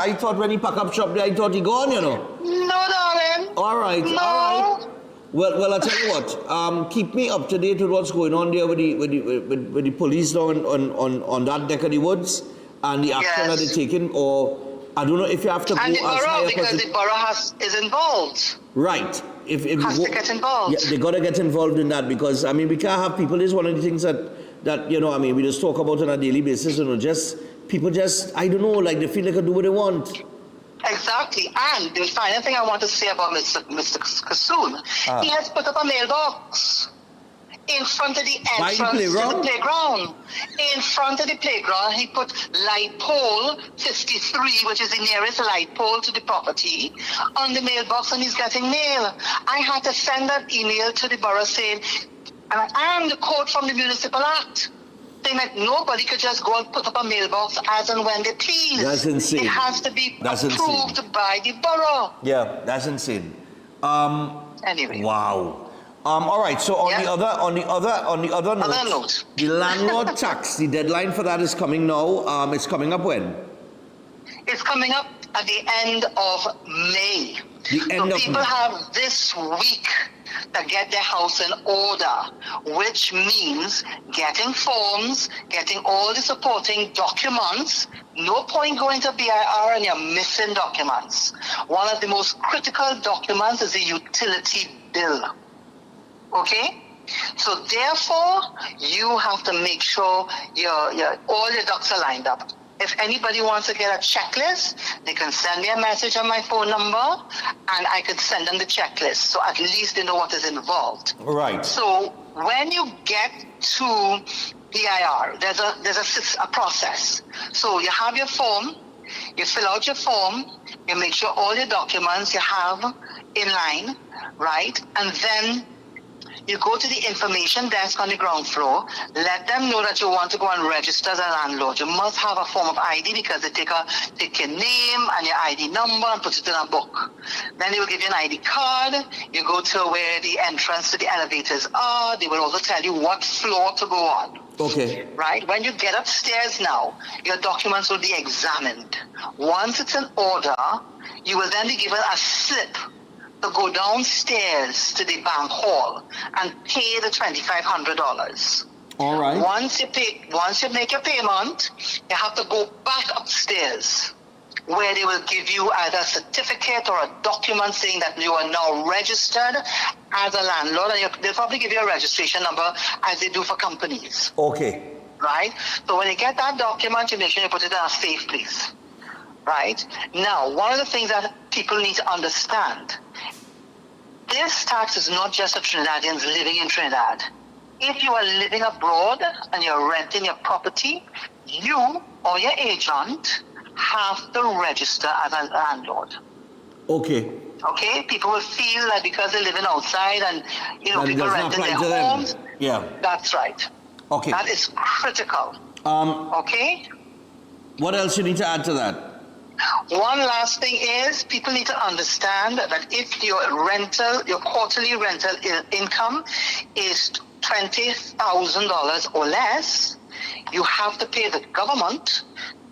pack up shop there, I thought he gone, you know. No, darling. All right. No. All right. Well, I tell you what. Keep me up to date with what's going on there with the police down on that deck of the woods and the action that they're taking. Or I don't know if you have to and go the borough, because the borough is involved. Right. If has to get involved. Yeah, they got to get involved in that, because I mean we can't have people. This is one of the things that you know. I mean we just talk about on a daily basis. You know, people I don't know, like they feel they can do what they want. Exactly. And the final thing I want to say about Mr. Kassoon, he has put up a mailbox in front of the entrance to the playground. In front of the playground, he put light pole 53, which is the nearest light pole to the property, on the mailbox, and he's getting mail. I had to send that email to the borough saying, and the quote from the Municipal Act, saying that nobody could just go and put up a mailbox as and when they please. That's insane. It has to be approved by the borough. Yeah, that's insane. Anyway. Wow. All right. So on the other note, the landlord tax. The deadline for that is coming now. It's coming up when? It's coming up at the end of May. People have this week to get their house in order, which means getting forms, getting all the supporting documents. No point going to BIR and you're missing documents. One of the most critical documents is the utility bill. Okay? So therefore, you have to make sure all your ducks are lined up. If anybody wants to get a checklist, they can send me a message on my phone number, and I could send them the checklist. So at least they know what is involved. Right. So when you get to PIR, there's a process. So you have your form, you fill out your form, you make sure all your documents you have in line, right? And then you go to the information desk on the ground floor, let them know that you want to go and register as a landlord. You must have a form of ID because they take your name and your ID number and put it in a book. Then they will give you an ID card. You go to where the entrance to the elevators are. They will also tell you what floor to go on. Okay. Right? When you get upstairs now, your documents will be examined. Once it's in order, you will then be given a slip to go downstairs to the bank hall and pay the $2,500. All right. Once you make your payment, you have to go back upstairs where they will give you either a certificate or a document saying that you are now registered as a landlord, and they'll probably give you a registration number as they do for companies. Okay. Right? So when you get that document, you make sure you put it in a safe place. Right? Now, one of the things that people need to understand, this tax is not just for Trinidadians living in Trinidad. If you are living abroad and you're renting your property, you or your agent have to register as a landlord. Okay. Okay? People will feel that because they're living outside and, That people does not renting apply their to them. homes. Yeah. That's right. Okay. That is critical. Okay? What else you need to add to that? One last thing is people need to understand that if your quarterly rental income is $20,000 or less, you have to pay the government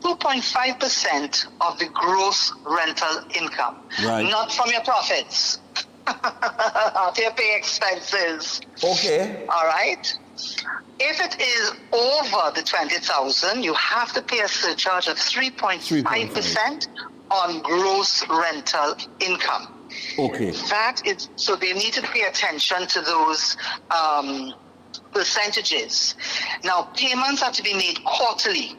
2.5% of the gross rental income. Right. Not from your profits. After you pay expenses. Okay. All right? If it is over the 20,000, you have to pay a surcharge of 3.5% on gross rental income. Okay. So they need to pay attention to those percentages. Now, payments are to be made quarterly.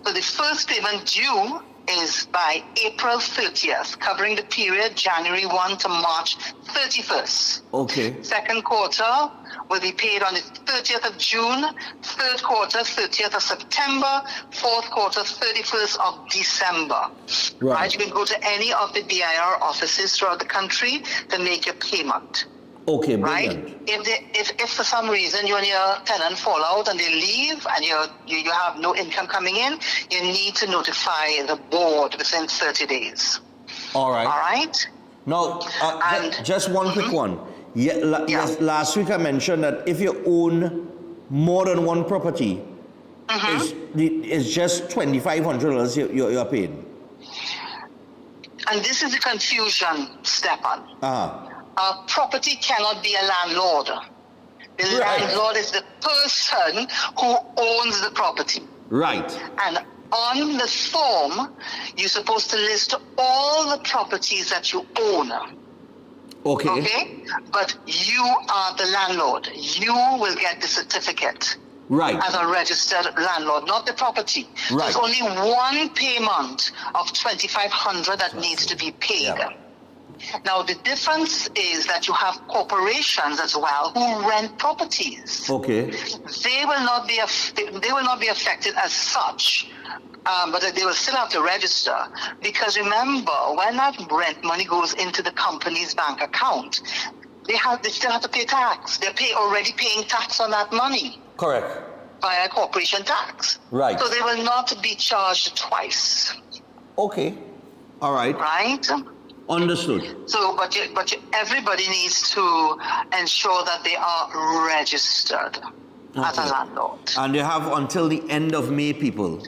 So the first payment due is by April 30th, covering the period January 1 to March 31st. Okay. Second quarter will be paid on the 30th of June, third quarter 30th of September, fourth quarter 31st of December. Right? You can go to any of the BIR offices throughout the country to make your payment. Okay, right? If for some reason you and your tenant fall out and they leave and you have no income coming in, you need to notify the board within 30 days. All right. All right? Now, just one quick one. Yes, last week I mentioned that if you own more than one property, it's just $2,500 you're paying. And this is the confusion, Stepan. A property cannot be a landlord. The landlord is the person who owns the property. Right. And on the form, you're supposed to list all the properties that you own. Okay. Okay? But you are the landlord. You will get the certificate. Right. As a registered landlord, not the property. Right. There's only one payment of $2,500 that needs to be paid. Yeah. Now the difference is that you have corporations as well who rent properties. Okay. They will not be affected as such, but they will still have to register, because remember, when that rent money goes into the company's bank account, they still have to pay tax. They're already paying tax on that money. Correct. Via corporation tax. Right. So they will not be charged twice. Okay. All right. Right. Understood. So, but everybody needs to ensure that they are registered as a landlord. And you have until the end of May, people.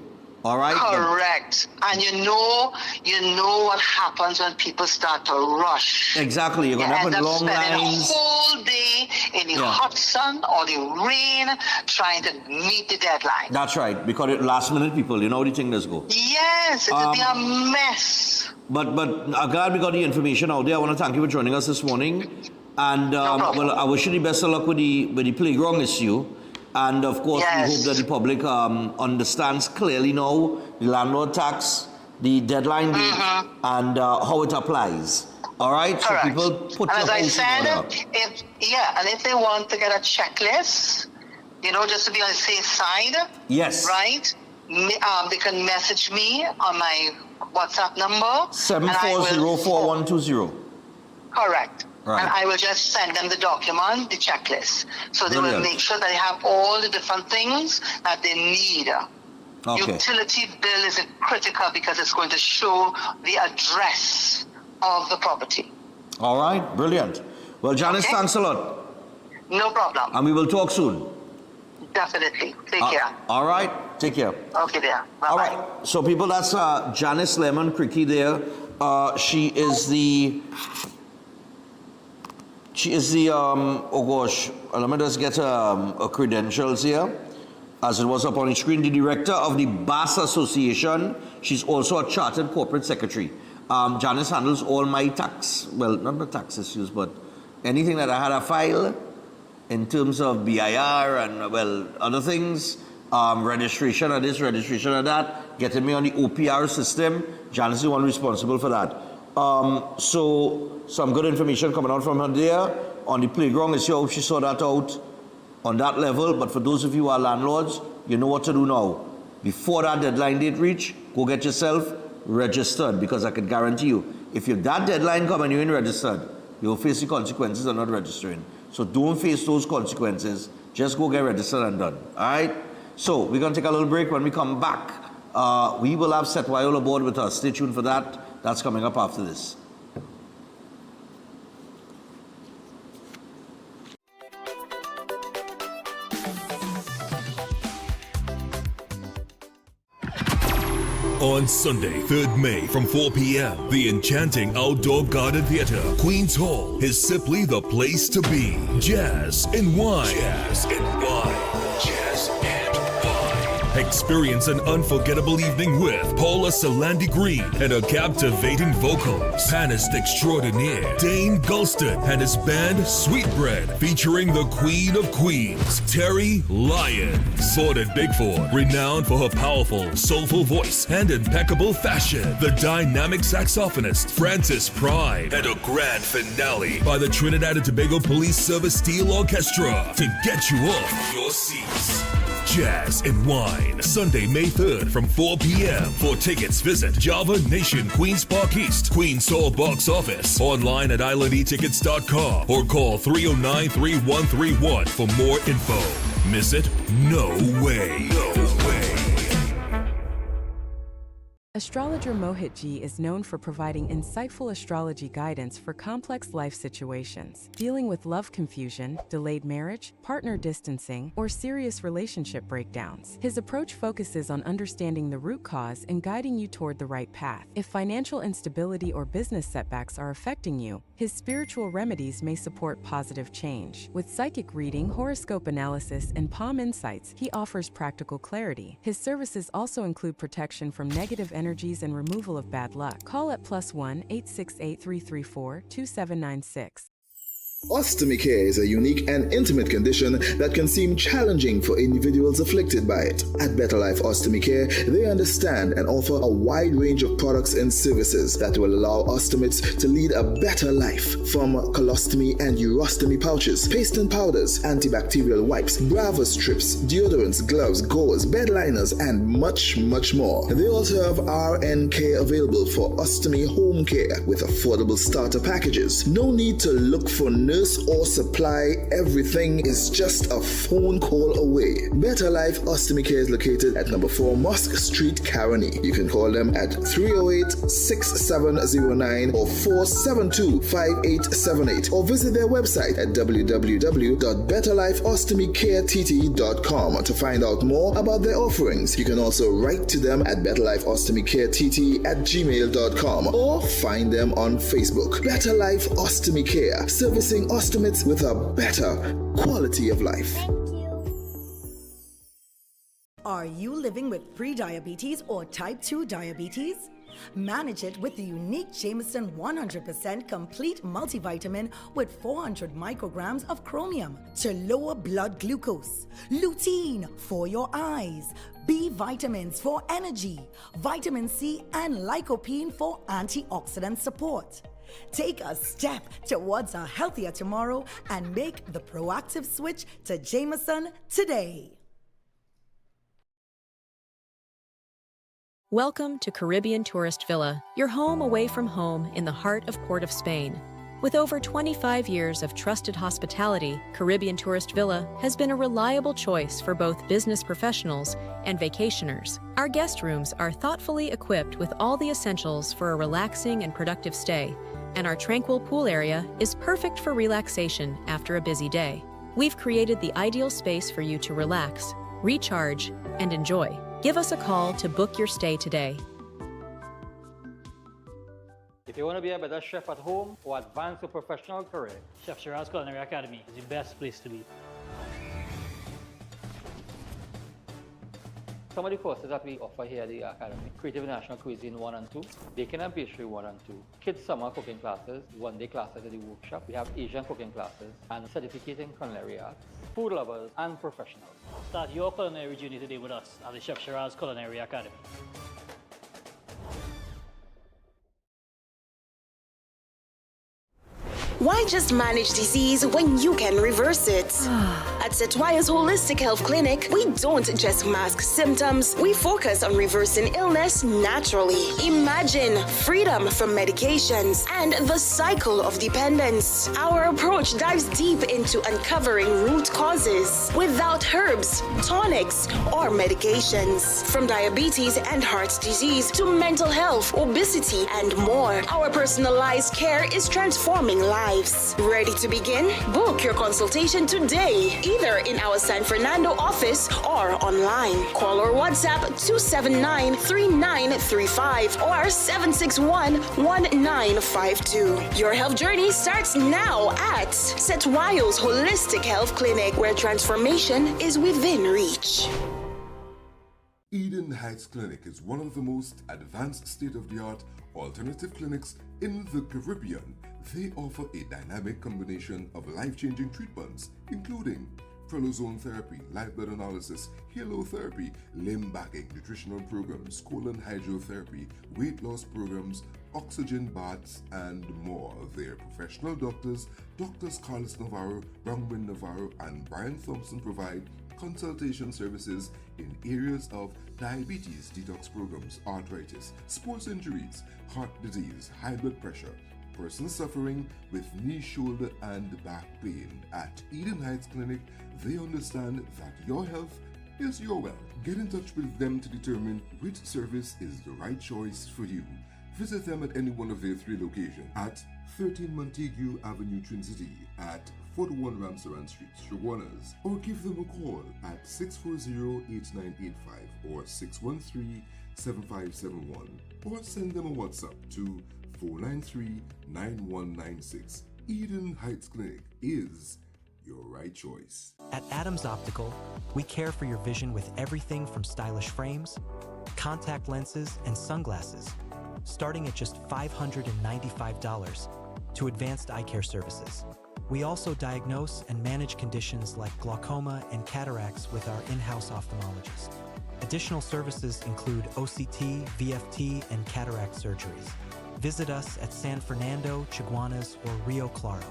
All right? Correct. And you know what happens when people start to rush. Exactly. You're going to have long spending lines. a whole day in the hot sun or the rain trying to meet the deadline. That's right. Because last minute people, you know how the thing does go. Yes, it will be a mess. But I'm glad we got the information out there. I want to thank you for joining us this morning. And I wish you the best of luck with the playground issue. And of course, we hope that the public understands clearly now the landlord tax, the deadline date, and how it applies. All right? Correct. So people put and their as I house in said, order. if they want to get a checklist, just to be on the safe side. Yes. Right? They can message me on my WhatsApp number. 7404-120. Correct. And I will just send them the document, the checklist. So they will Brilliant. make sure that they have all the different things that they need. Okay. Utility bill is critical because it's going to show the address of the property. All right, brilliant. Well, Janice, thanks a lot. No problem. And we will talk soon. Definitely. Take care. All right, take care. Okay, there. Bye-bye. All right, so people, that's Janice Lemon Cricky there. She is the, oh gosh, let me just get her credentials here. As it was up on the screen, the director of the Bass Association. She's also a chartered corporate secretary. Janice handles all my tax, well, not the tax issues, but anything that I had to file in terms of BIR and, well, other things, registration of this, registration of that, getting me on the OPR system. Janice is the one responsible for that. So some good information coming out from her there. On the playground, let's see how she saw that out on that level. But for those of you who are landlords, you know what to do now. Before that deadline date reach, go get yourself registered, because I can guarantee you, if that deadline come and you ain't registered, you'll face the consequences of not registering. So don't face those consequences. Just go get registered and done. All right? So we're going to take a little break. When we come back, we will have Seth Wyola aboard with us. Stay tuned for that. That's coming up after this. On Sunday, 3rd May from 4 p.m., the enchanting outdoor garden theater, Queen's Hall, is simply the place to be. Jazz and wine. Jazz and wine. Jazz and wine. Experience an unforgettable evening with Paula Salandi Green and her captivating vocals. Pianist extraordinaire Dane Gulston and his band Sweetbread, featuring the Queen of Queens, Terry Lyons. Born at Bigford, renowned for her powerful, soulful voice and impeccable fashion, the dynamic saxophonist Francis Pride, and a grand finale by the Trinidad and Tobago Police Service Steel Orchestra to get you off your seats. Jazz and Wine, Sunday, May 3rd from 4 p.m. For tickets, visit Java Nation, Queen's Park East, Queen's Hall Box Office, online at islandetickets.com or call 309-3131 for more info. Miss it? No way. No way. Astrologer Mohit Ji is known for providing insightful astrology guidance for complex life situations. Dealing with love confusion, delayed marriage, partner distancing, or serious relationship breakdowns. His approach focuses on understanding the root cause and guiding you toward the right path. If financial instability or business setbacks are affecting you, his spiritual remedies may support positive change. With psychic reading, horoscope analysis, and palm insights, he offers practical clarity. His services also include protection from negative energies and removal of bad luck. Call at +1 868 334 2796. Ostomy care is a unique and intimate condition that can seem challenging for individuals afflicted by it. At Better Life Ostomy Care, they understand and offer a wide range of products and services that will allow ostomates to lead a better life. From colostomy and urostomy pouches, paste and powders, antibacterial wipes, Brava strips, deodorants, gloves, gauze, bed liners, and much, much more. They also have RN care available for ostomy home care with affordable starter packages. No need to look for nurse or supply, everything is just a phone call away. Better Life Ostomy Care is located at number 4 Mosque Street, Caroni. You can call them at 308-6709 or 472-5878 or visit their website at www.betterlifeostomycareTT.com to find out more about their offerings. You can also write to them at betterlifeostomycareTT@gmail.com or find them on Facebook. Better Life Ostomy Care, servicing ostomates with a better quality of life. Are you living with prediabetes or type 2 diabetes? Manage it with the unique Jameson 100% complete multivitamin with 400 micrograms of chromium to lower blood glucose, lutein for your eyes, B vitamins for energy, vitamin C and lycopene for antioxidant support. Take a step towards a healthier tomorrow and make the proactive switch to Jameson today. Welcome to Caribbean Tourist Villa, your home away from home in the heart of Port of Spain. With over 25 years of trusted hospitality, Caribbean Tourist Villa has been a reliable choice for both business professionals and vacationers. Our guest rooms are thoughtfully equipped with all the essentials for a relaxing and productive stay, and our tranquil pool area is perfect for relaxation after a busy day. We've created the ideal space for you to relax, recharge, and enjoy. Give us a call to book your stay today. If you want to be a better chef at home or advance your professional career, Chef Shiraz Culinary Academy is the best place to be. some of the courses that we offer here at the Academy: Creative National Cuisine 1 and 2, Baking and Pastry 1 and 2, Kids Summer Cooking Classes, one-day classes at the workshop. We have Asian cooking classes and certificate in culinary arts, food lovers and professionals. Start your culinary journey today with us at the Chef Shiraz Culinary Academy. Why just manage disease when you can reverse it? At Setwaya's Holistic Health Clinic, we don't just mask symptoms, we focus on reversing illness naturally. Imagine freedom from medications and the cycle of dependence. Our approach dives deep into uncovering root causes without herbs, tonics, or medications. From diabetes and heart disease to mental health, obesity, and more, our personalized care is transforming lives. Ready to begin? Book your consultation today, either in our San Fernando office or online. Call or WhatsApp 279-3935 or 761-1952. Your health journey starts now at Setwayo's Holistic Health Clinic, where transformation is within reach. Eden Heights Clinic is one of the most advanced state-of-the-art alternative clinics in the Caribbean. They offer a dynamic combination of life-changing treatments, including prolozone therapy, live blood analysis, halotherapy, limb backing, nutritional programs, colon hydrotherapy, weight loss programs, oxygen baths, and more. Their professional doctors, Drs. Carlos Navarro, Bronwyn Navarro, and Brian Thompson, provide consultation services in areas of diabetes, detox programs, arthritis, sports injuries, heart disease, high blood pressure, persons suffering with knee, shoulder, and back pain. At Eden Heights Clinic, they understand that your health is your wealth. Get in touch with them to determine which service is the right choice for you. Visit them at any one of their 3 locations: at 13 Montague Avenue, Twin City, at 41 Ramsaran Street, Shoguanas, or give them a call at 640-8985 or 613-7571, or send them a WhatsApp to 493-9196. Eden Heights Clinic is your right choice. At Adams Optical, we care for your vision with everything from stylish frames, contact lenses, and sunglasses, starting at just $595, to advanced eye care services. We also diagnose and manage conditions like glaucoma and cataracts with our in-house ophthalmologist. Additional services include OCT, VFT, and cataract surgeries. Visit us at San Fernando, Chaguanas, or Rio Claro.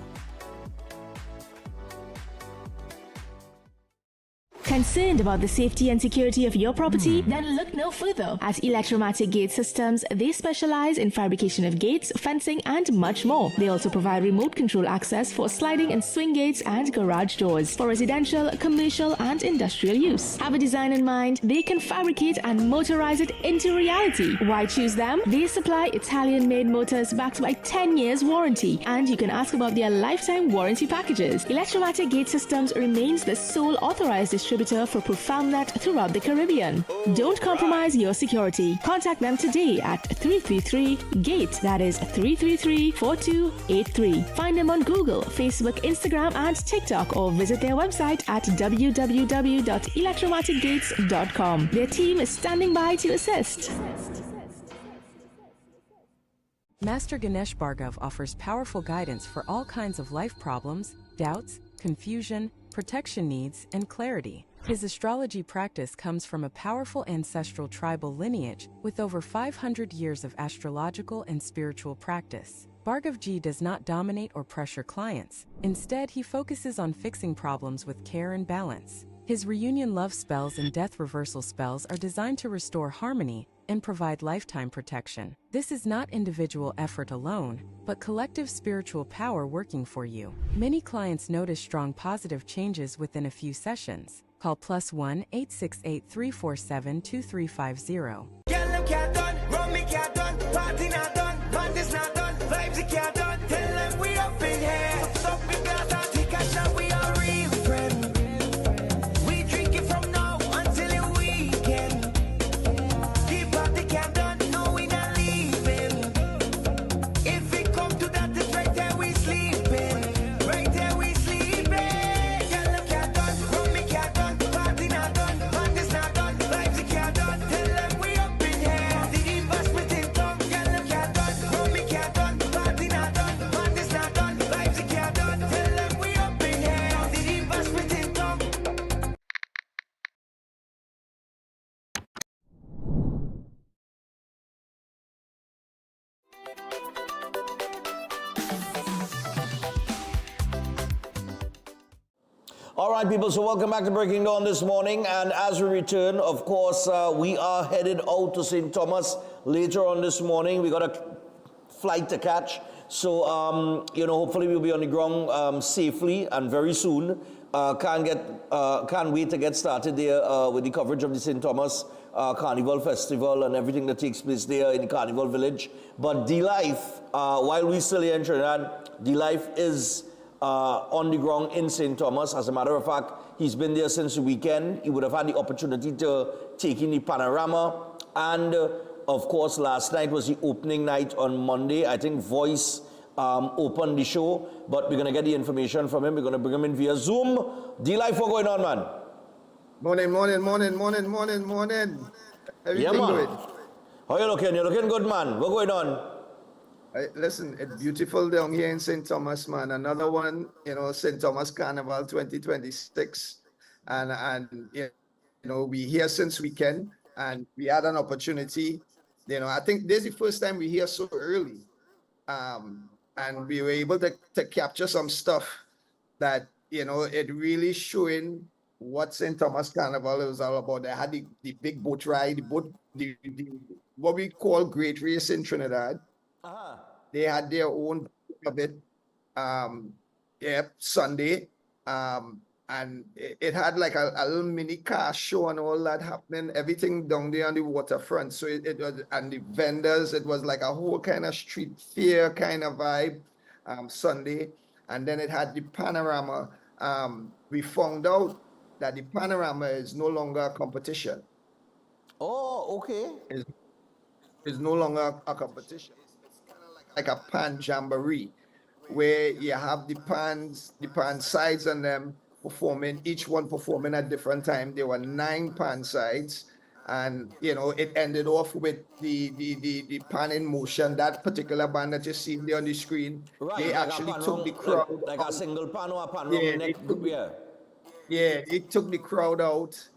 Concerned about the safety and security of your property? Then look no further. At Electromatic Gate Systems, they specialize in fabrication of gates, fencing, and much more. They also provide remote control access for sliding and swing gates and garage doors for residential, commercial, and industrial use. Have a design in mind? They can fabricate and motorize it into reality. Why choose them? They supply Italian-made motors backed by 10 years warranty, and you can ask about their lifetime warranty packages. Electromatic Gate Systems remains the sole authorized distributor for ProfoundNet throughout the Caribbean. Don't compromise your security. Contact them today at 333-GATE. That is 333-4283. Find them on Google, Facebook, Instagram, and TikTok, or visit their website at www.electromaticgates.com. Their team is standing by to assist. Master Ganesh Bhargav offers powerful guidance for all kinds of life problems, doubts, confusion, protection needs, and clarity. His astrology practice comes from a powerful ancestral tribal lineage with over 500 years of astrological and spiritual practice. Bhargavji does not dominate or pressure clients. Instead, he focuses on fixing problems with care and balance. His reunion love spells and death reversal spells are designed to restore harmony and provide lifetime protection. This is not individual effort alone, but collective spiritual power working for you. Many clients notice strong positive changes within a few sessions. Call +1 868 347 2350. All right, people, so welcome back to Breaking Dawn this morning. And as we return, of course, we are headed out to St. Thomas later on this morning. We got a flight to catch. So, hopefully we'll be on the ground safely and very soon. Can't wait to get started there with the coverage of the St. Thomas Carnival Festival and everything that takes place there in the Carnival Village. But D-Life, while we're still here in Trinidad, D-Life is on the ground in St. Thomas. As a matter of fact, he's been there since the weekend. He would have had the opportunity to take in the panorama. And of course, last night was the opening night on Monday. I think Voice opened the show, but we're going to get the information from him. We're going to bring him in via Zoom. D-Life, what's going on, man? Morning. Everything good? How you looking? You're looking good, man. What's going on? Listen, it's beautiful down here in St. Thomas, man. Another one, St. Thomas Carnival 2026. And we here since weekend, and we had an opportunity. I think this is the first time we're here so early. And we were able to capture some stuff that, it really showing what St. Thomas Carnival was all about. They had the big boat ride, the what we call Great Race in Trinidad. They had their own of it, Sunday, and it had like a little mini car show and all that happening, everything down there on the waterfront. So it was, and the vendors, it was like a whole kind of street fair kind of vibe, Sunday. And then it had the panorama. We found out that the panorama is no longer a competition. Oh, okay. It's no longer a competition. Like a pan jamboree, where you have the pan sides and them performing, each one performing at different time. There were 9 pan sides, and it ended off with the pan in motion. That particular band that you see there on the screen, right, they like actually took the crowd like a single pan or a pan it took the crowd out.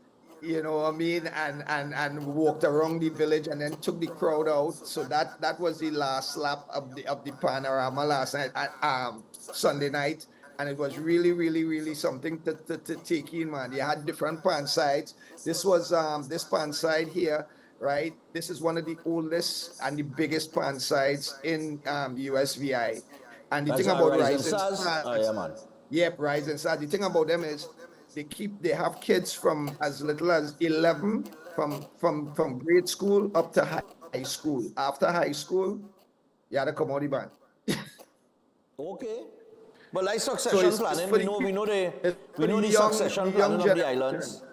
And walked around the village and then took the crowd out. So that was the last lap of the panorama last night, Sunday night, and it was really, really, really something to take in, man. You had different pan sides. This was this pan side here, right? This is one of the oldest and the biggest pan sides in USVI. And the thing about Rising Stars, Rising Stars. The thing about them is, they have kids from as little as 11 from grade school up to high school. After high school, you had to come out the band. Okay. But like succession planning, we know the succession planning of the islands.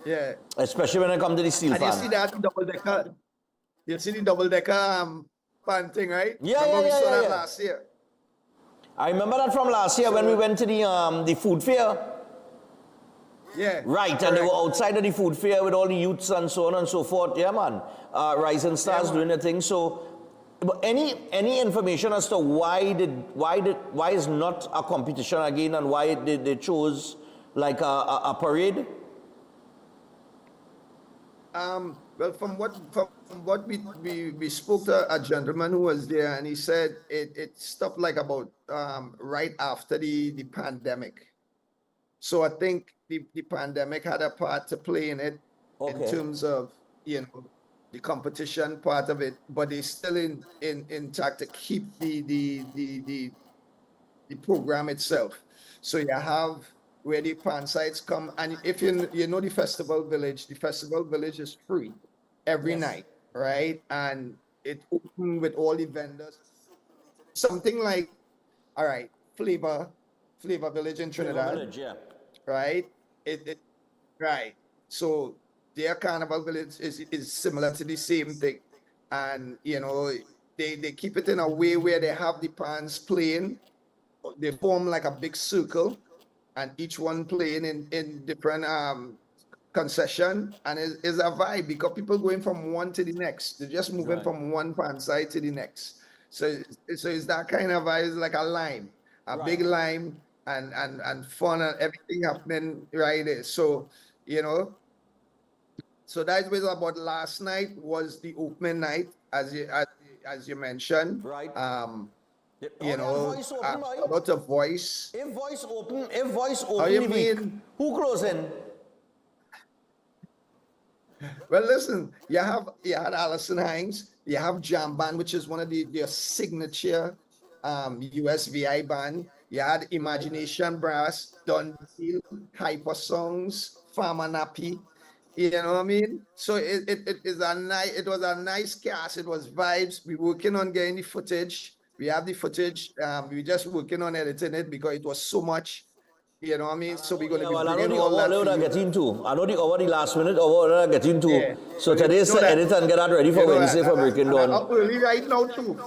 Yeah. Especially when it comes to the steel fan. And you see that double-decker, band thing, right? Yeah, Remember we saw that yeah. last year. I remember that from last year when we went to the food fair. Yeah. Right, correct. And they were outside of the food fair with all the youths and so on and so forth. Yeah, man. Rising Stars doing the thing. So, but any information as to why is not a competition again, and why they chose like a parade? Well, from what we spoke to a gentleman who was there, and he said it stopped like about right after the pandemic. So I think the pandemic had a part to play in it, in terms of the competition part of it, but they still intact to keep the program itself. So you have where the pan sites come, and if you know the festival village is free every night, right? And it open with all the vendors. Something like, all right, Flavor Village in Trinidad, Village, yeah. right? Right. So their carnival village is similar to the same thing, and you know they keep it in a way where they have the pans playing. They form like a big circle, and each one playing in different concession, and it's a vibe because people going from one to the next. They're just moving from one pan side to the next. So it's that kind of vibe. It's like a lime, big lime, and fun and everything happening right there. So you know, so that was about last night was the opening night, as you mentioned. Right. You know, a lot of voice. If voice open, How you mean? Who closing? Well, listen, you had Alison Hines, you have Jam Band, which is one of their signature USVI band. You had Imagination Brass, Don Deal, Hyper Songs, Farmer Nappy. You know what I mean? So it was a nice cast. It was vibes. We're working on getting the footage. We have the footage. We're just working on editing it because it was so much. You know what I mean? So we're going to be bringing all that. I know the last minute over getting to. Yeah. So today's edit and get that ready for Wednesday for breaking down. I'm up early right now too.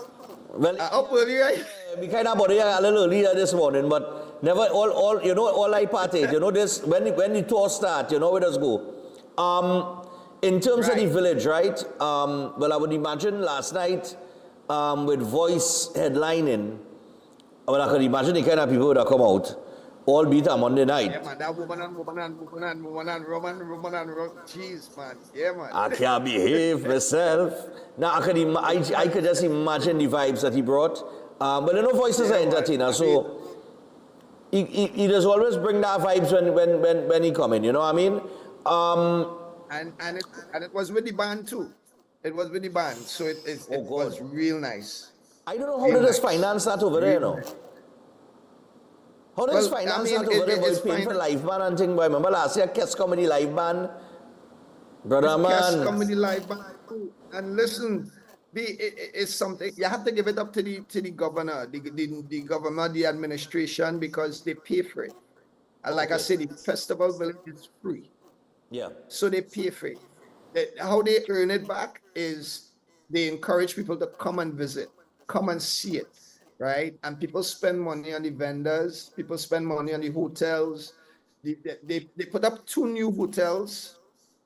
Well, up early right. We kind of body a little earlier this morning, but never all you know all I parted. You know this when the tour start. You know where does go. In terms of the village, right? Well, I would imagine last night with voice headlining. Well, I could imagine the kind of people that come out. All beat on Monday night. Yeah, man, that woman and jeez, man. Yeah, man. I can't behave myself. Now I could just imagine the vibes that he brought. But you know, voices are entertainers, so he does always bring that vibes when he come in. You know what I mean? And it was with the band too. It was with the band, so it was real nice. I don't know how they just finance that over there, you know. How does finance that over there? It's paying for live band and thing. Boy, remember last year, Kiss Comedy live band, brother man. Kiss Comedy live band, and listen, it's something you have to give it up to the governor, the government, the administration, because they pay for it. And like I said, the festival village is free. Yeah. So they pay for it. How they earn it back is they encourage people to come and visit, come and see it. Right, and people spend money on the vendors. People spend money on the hotels. They put up 2 new hotels.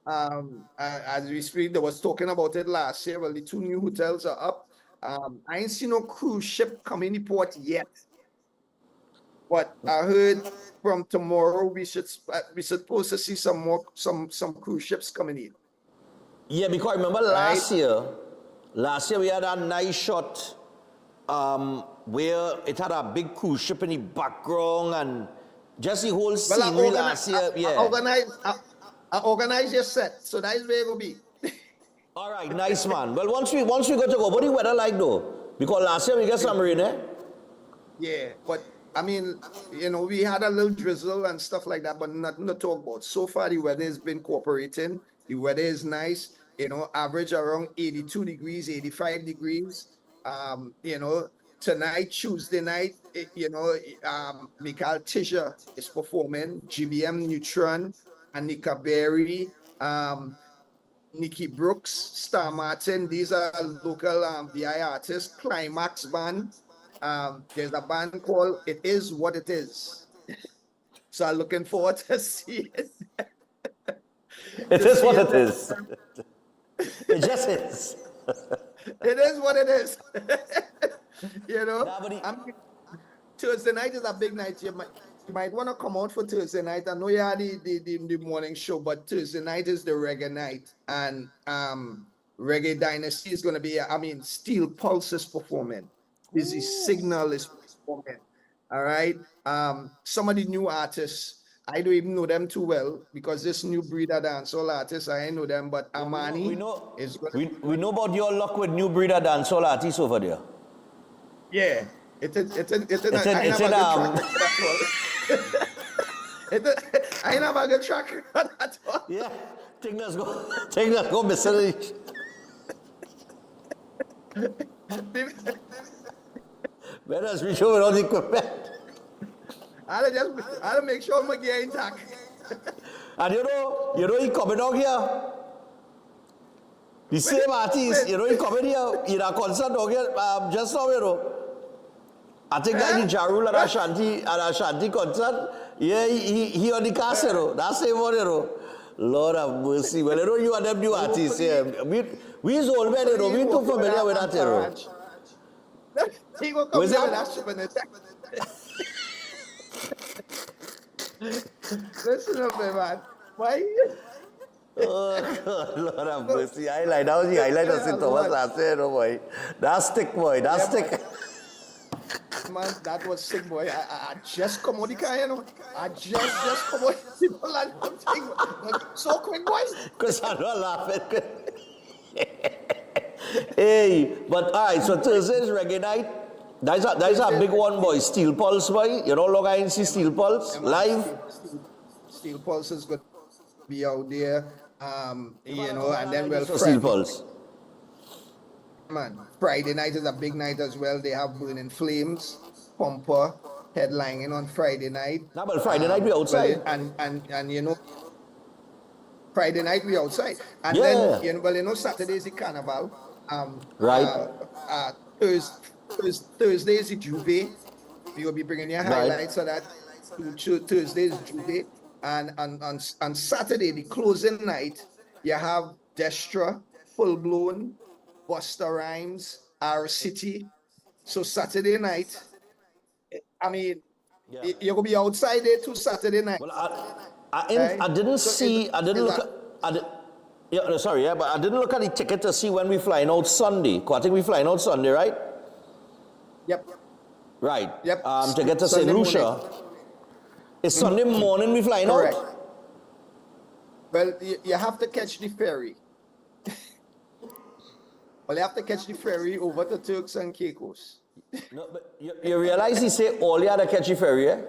As we speak, they was talking about it last year. Well, the 2 new hotels are up. I ain't seen no cruise ship come in the port yet. But I heard from tomorrow we supposed to see some cruise ships coming in. Yeah, because remember last year we had a nice shot. Where it had a big cruise ship in the background and just the whole scenery last year. I organize your set, so that is where it will be. All right, nice man. Well, once we go to go, what the weather like though? Because last year we got some rain, eh? Yeah, but I mean, you know, we had a little drizzle and stuff like that, but nothing to talk about. So far, the weather has been cooperating. The weather is nice. You know, average around 82 degrees, 85 degrees. You know, tonight, Tuesday night, Michael Tisha is performing, GBM Neutron, Anika Berry, Nikki Brooks, Star Martin. These are local VI artists. Climax Band. There's a band called It Is What It Is. So I'm looking forward to see it. It is what it is. It just is. It is what it is. You know, Thursday night is a big night. You might want to come out for Thursday night. I know you had the morning show, but Thursday night is the reggae night. And Reggae Dynasty is going to be, Steel Pulse is performing. Busy Signal is performing. All right. Some of the new artists, I don't even know them too well because this new breed of dancehall artists, I ain't know them, but Amani is good. We know about your luck with new breed of dancehall artists over there. Yeah, it's in I ain't have a good track record at all. Yeah, think let's go missing. Where does we show all the equipment? I'll make sure my gear intact. And you know he coming out here. The same artist, you know he coming here in a concert out here just now, you know. I think that the Jarul at Ashanti concert, yeah, he on the cast, you know. That's the same one, you know. Lord have mercy. Well, you know you are them new artists, yeah. We is old men, you know. We too familiar with that, you know. He gonna come down with that ship in the Listen up there, man. Why? Oh, God, Lord have mercy. Highlight. That was the highlight of St. Thomas last year, no boy. That's stick, boy. That's stick. Man, that was sick, boy. I just come out the car, you know. I just come out. People and something. So quick, boys. Because I'm not laughing. Hey, but all right, so Thursday is reggae night. That's a big one, boy. Steel Pulse, boy. You know, log I see Steel Pulse live. Steel Pulse is good to be out there. You know, and then we'll Steel Pulse. Man, Friday night is a big night as well. They have Burning Flames, Pumper, headlining on Friday night. No, but Friday night we outside. And you know, Friday night we outside. And yeah. Then, you know, Saturday is the Carnival. Right. Thursday is the Juve. You'll be bringing your highlights of that. Thursday is Juve. And on Saturday, the closing night, you have Destra, Full Blown, Busta Rhymes, Our City. So Saturday night, I mean, you're gonna be outside there too Saturday night. Well, I didn't but I didn't look at the ticket to see when we flying out Sunday. I think we flying out Sunday, right? Yep. Right. Yep. To get to St. Lucia. It's Sunday morning we flying Correct. out? Well, you have to catch the ferry. Well, you have to catch the ferry over to Turks and Caicos. No, but you realize he say all you had to catch the ferry, eh?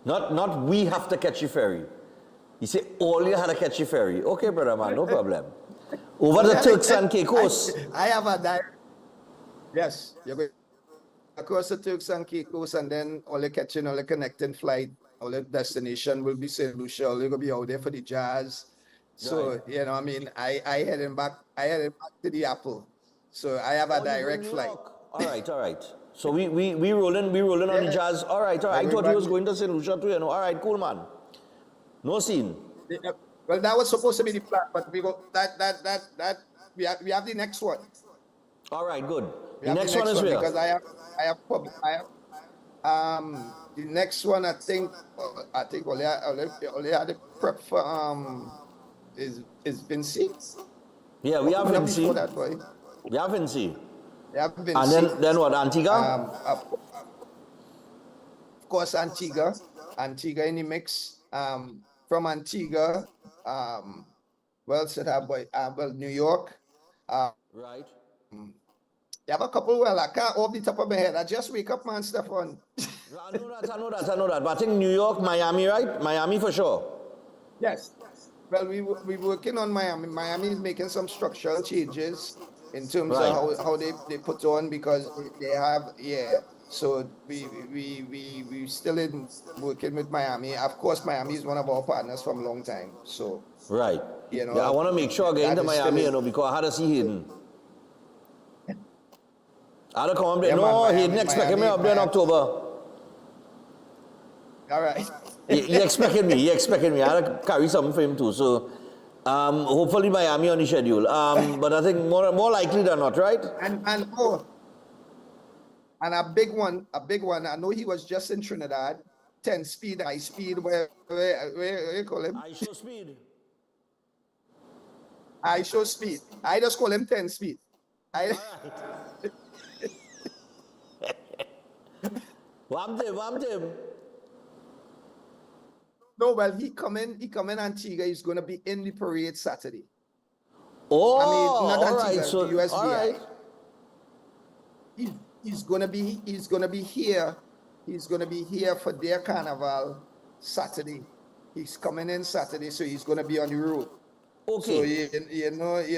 Not we have to catch the ferry. He say all you had to catch the ferry. Okay, brother man, no problem. Over the Turks and Caicos. I have a direct. Yes, you're going across the Turks and Caicos, and then all the catching, all the connecting flight, all the destination will be St. Lucia. All you're gonna be out there for the jazz. So Right. you know, I mean, I heading back to the Apple. So I have a direct flight. All right. So we rolling on the jazz. All right. I thought he was going to St. Lucia too, you know. All right, cool, man. No scene. Well, that was supposed to be the plan, but we go we have the next one. All right, good. We The have next one is where? because I have the next one I think only had the prep for is Vinci. Yeah, we have Vinci. Before that, boy. We have Vinci. We have Vinci. And then what, Antigua? Of course, Antigua in the mix. From Antigua, New York. Right. You have a couple, I can't off the top of my head. I just wake up, man, Stefan. I know that. But I think New York, Miami, right? Miami for sure. Yes. Well, we're working on Miami. Miami is making some structural changes in terms of how they put on, because they have, so we still in working with Miami. Of course, Miami is one of our partners from a long time. So right. You know, I want to make sure I get into Miami, you know, because I had to see Hayden. I had to come up there. Hayden expected me up there in October. All right. He expected me. I had to carry something for him too. So hopefully Miami on the schedule. But I think more likely than not, right? And a big one. I know he was just in Trinidad. 10 speed, high speed. Where you call him? I show speed. I just call him 10 speed. Wham Tim. No, well, he come in Antigua. He's going to be in the parade Saturday. Oh, not all Antigua, right. So, the USVI. all right. He's gonna be here. He's gonna be here for their carnival Saturday. He's coming in Saturday, so he's gonna be on the road. Okay. So you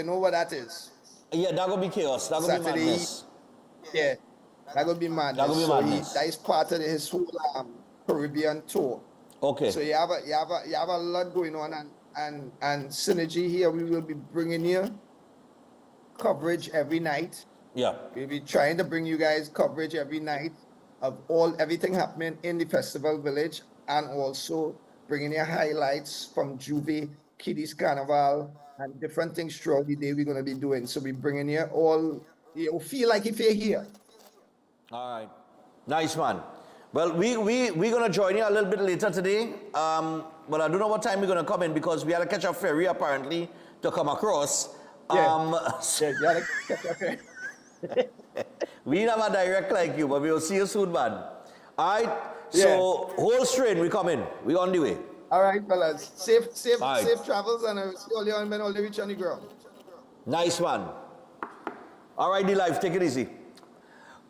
know what that is. Yeah, that gonna be chaos. That gonna be madness. Yeah, that gonna be madness. That gonna be madness. That is part of his whole Caribbean tour. Okay. So you have a lot going on, and Synergy here. We will be bringing you coverage every night. Yeah. We'll be trying to bring you guys coverage every night of everything happening in the festival village, and also bringing you highlights from Juve, Kiddies Carnival, and different things throughout the day we're going to be doing. So we're bringing you all, you feel like if you're here. All right. Nice, man. Well, we're going to join you a little bit later today, but I don't know what time we're going to come in because we had to catch a ferry apparently to come across. You had to catch a ferry. We never direct like you, but we'll see you soon, man. All right. So whole strain, we come in. We on the way. All right, fellas. Safe travels, and I'll see all you on when all the reach on the ground. Nice one. All right, D-Life, take it easy.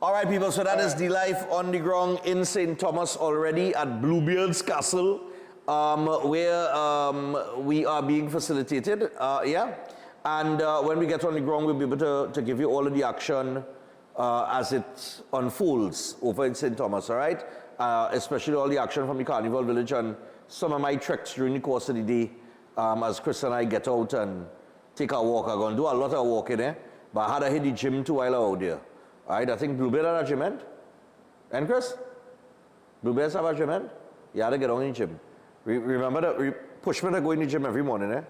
All right, people. So that is D-Life on the ground in St. Thomas already at Bluebeard's Castle, where we are being facilitated. And when we get on the ground, we'll be able to give you all of the action as it unfolds over in St. Thomas, all right? Especially all the action from the Carnival Village and some of my treks during the course of the day as Chris and I get out and take a walk. I'm going to do a lot of walking, but I had to hit the gym too while I was out there. All right, I think Bluebeard had a gym end. And Chris? Bluebeards have a gym end? You had to get on in the gym. Remember that push me to go in the gym every morning,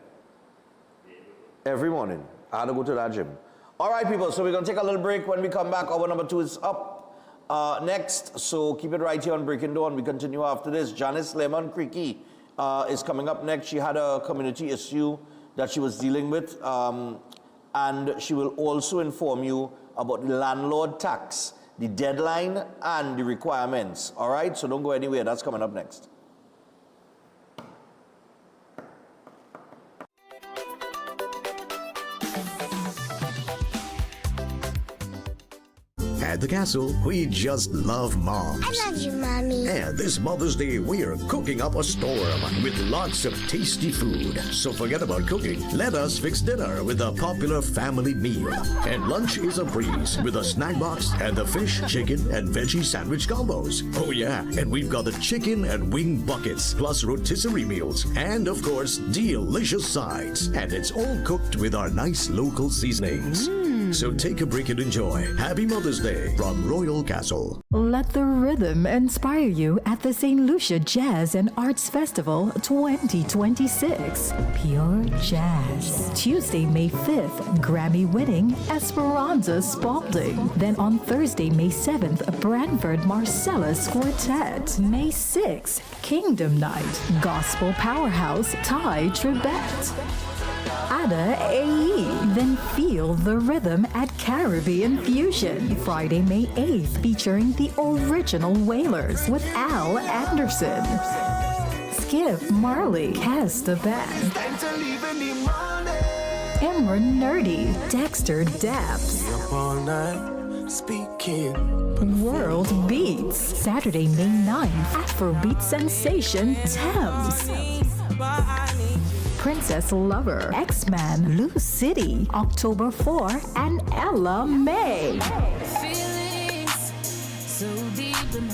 Every morning. I had to go to that gym. All right, people, so we're going to take a little break. When we come back, our number 2 is up next. So keep it right here on Breaking Dawn. We continue after this. Janice Lemon Creaky is coming up next. She had a community issue that she was dealing with. And she will also inform you about the landlord tax, the deadline, and the requirements. All right, so don't go anywhere. That's coming up next. At the castle, we just love moms. I love you, Mommy. And this Mother's Day, we are cooking up a storm with lots of tasty food. So forget about cooking. Let us fix dinner with a popular family meal. And lunch is a breeze with a snack box and the fish, chicken, and veggie sandwich combos. Oh yeah, and we've got the chicken and wing buckets, plus rotisserie meals, and of course, delicious sides. And it's all cooked with our nice local seasonings. So take a break and enjoy. Happy Mother's Day from Royal Castle. Let the rhythm inspire you at the St. Lucia Jazz and Arts Festival 2026. Pure Jazz. Tuesday, May 5th, Grammy-winning Esperanza Spalding. Then on Thursday, May 7th, Branford Marcellus Quartet. May 6th, Kingdom Night, Gospel Powerhouse Ty Tribbett. Ada AE. Then feel the rhythm at Caribbean Fusion. Friday, May 8th, featuring the original Wailers with Al Anderson. Skip Marley, Cass the Band. Imran Nerdy, Dexter Daps. World Beats. Saturday, May 9th, Afrobeat sensation Thames. Princess Lover, X-Man, Lou City, October 4, and Ella May.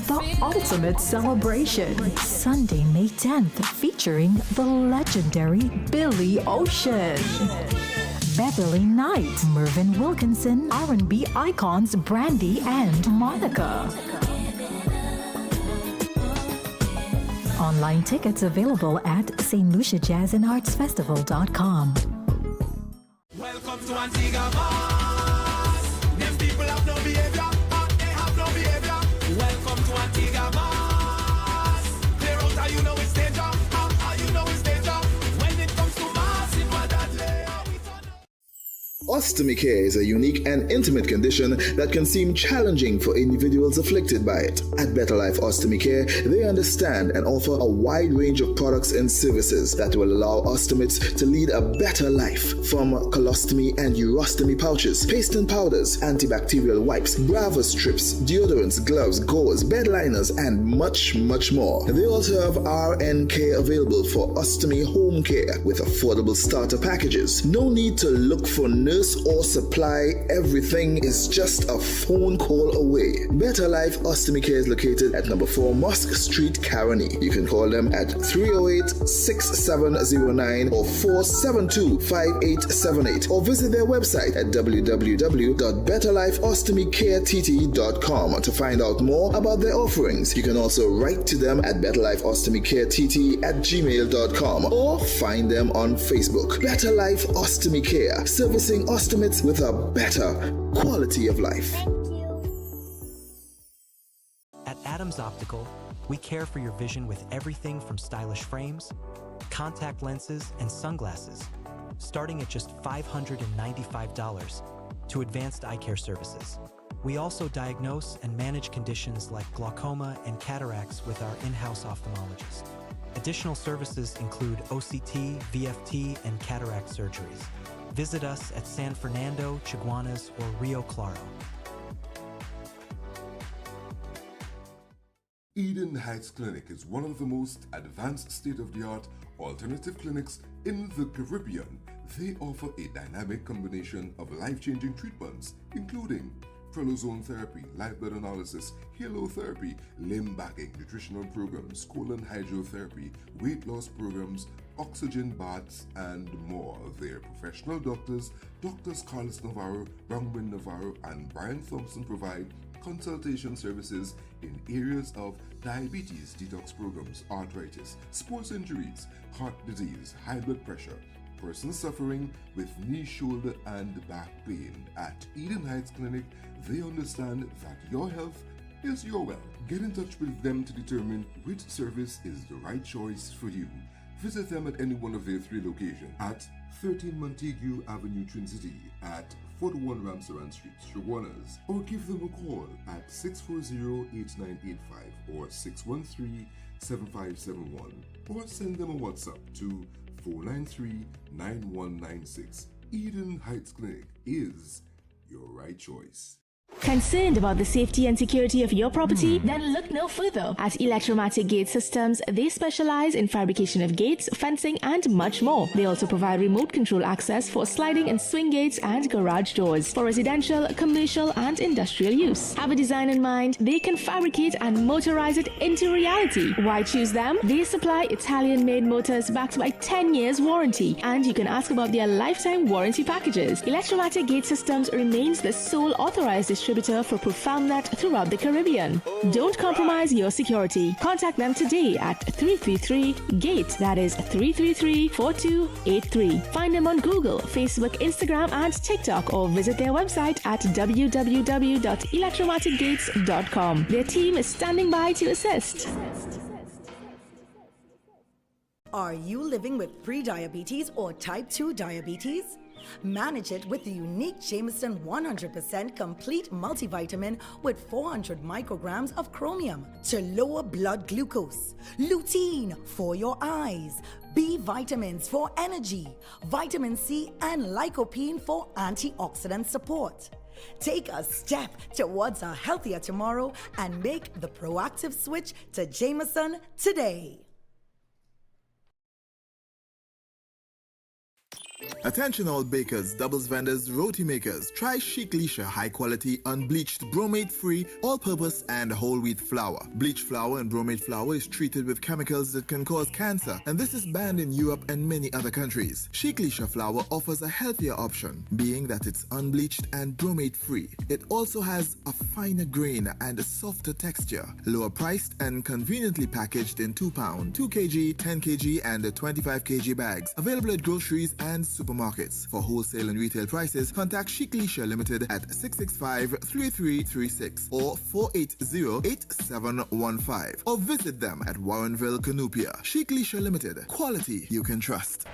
The ultimate celebration, Sunday, May 10th, featuring the legendary Billy Ocean. Beverly Knight, Mervyn Wilkinson, R&B icons Brandy and Monica. Online tickets available at stluciajazzandartsfestival.com. Welcome to Antigua, Boss. Them people have no behavior, they have no behavior. Welcome to Antigua, Boss. Clear out how you know it's danger, how you know it's danger. When it comes to massive, Ostomy care is a unique and intimate condition that can seem challenging for individuals afflicted by it. At Better Life Ostomy Care, they understand and offer a wide range of products and services that will allow ostomates to lead a better life, from colostomy and urostomy pouches, paste and powders, antibacterial wipes, Brava strips, deodorants, gloves, gauze, bed liners, and much more. They also have RN care available for ostomy home care with affordable starter packages. No need to look for nurse or supply. Everything is just a phone call away. Better Life Ostomy Care is located at number 4 Mosque Street, Caroni. You can call them at 308-6709 or 472-5878 or visit their website at www.betterlifeostomycareTT.com to find out more about their offerings. You can also write to them at betterlifeostomycareTT@gmail.com or find them on Facebook. Better Life Ostomy Care, servicing ostomates with a better quality of life. At Adams Optical, we care for your vision with everything from stylish frames, contact lenses, and sunglasses, starting at just $595, to advanced eye care services. We also diagnose and manage conditions like glaucoma and cataracts with our in-house ophthalmologist. Additional services include OCT, VFT, and cataract surgeries. Visit us at San Fernando, Chaguanas, or Rio Claro. Eden Heights Clinic is one of the most advanced state-of-the-art alternative clinics in the Caribbean. They offer a dynamic combination of life-changing treatments, including prolozone therapy, live blood analysis, halotherapy, limb backing, nutritional programs, colon hydrotherapy, weight loss programs, oxygen baths, and more. Their professional doctors, Drs. Carlos Navarro, Bronwyn Navarro, and Brian Thompson, provide consultation services in areas of diabetes detox programs, arthritis, sports injuries, heart disease, high blood pressure, persons suffering with knee, shoulder, and back pain. At Eden Heights Clinic, they understand that your health is your wealth. Get in touch with them to determine which service is the right choice for you. Visit them at any one of their 3 locations: at 13 Montague Avenue, Twin City, at 41 Ramsaran Street, Chaguanas, or give them a call at 640-8985 or 613-7571, or send them a WhatsApp to 493-9196. Eden Heights Clinic is your right choice. Concerned about the safety and security of your property? Then look no further. At Electromatic Gate Systems, they specialize in fabrication of gates, fencing, and much more. They also provide remote control access for sliding and swing gates and garage doors for residential, commercial, and industrial use. Have a design in mind? They can fabricate and motorize it into reality. Why choose them? They supply Italian-made motors backed by 10 years warranty, and you can ask about their lifetime warranty packages. Electromatic Gate Systems remains the sole authorized distributor for ProfoundNet throughout the Caribbean. Don't compromise your security. Contact them today at 333-GATE, that is 333-4283. Find them on Google, Facebook, Instagram, and TikTok, or visit their website at www.electromaticgates.com. Their team is standing by to assist. Are you living with pre-diabetes or type 2 diabetes? Manage it with the unique Jameson 100% complete multivitamin with 400 micrograms of chromium to lower blood glucose, lutein for your eyes, B vitamins for energy, vitamin C, and lycopene for antioxidant support. Take a step towards a healthier tomorrow and make the proactive switch to Jameson today. Attention all bakers, doubles vendors, roti makers. Try Chic Leisha high quality unbleached bromate free all-purpose and whole wheat flour. Bleached flour and bromate flour is treated with chemicals that can cause cancer, and this is banned in Europe and many other countries. Chic Leisha flour offers a healthier option, being that it's unbleached and bromate free. It also has a finer grain and a softer texture, lower priced and conveniently packaged in 2 pound, 2 kg, 10 kg and 25 kg bags. Available at groceries and supermarkets. For wholesale and retail prices, contact Chic Leisha Limited at 665-3336 or 480-8715 or visit them at Warrenville, Canupia. Chic Leisha Limited. Quality you can trust.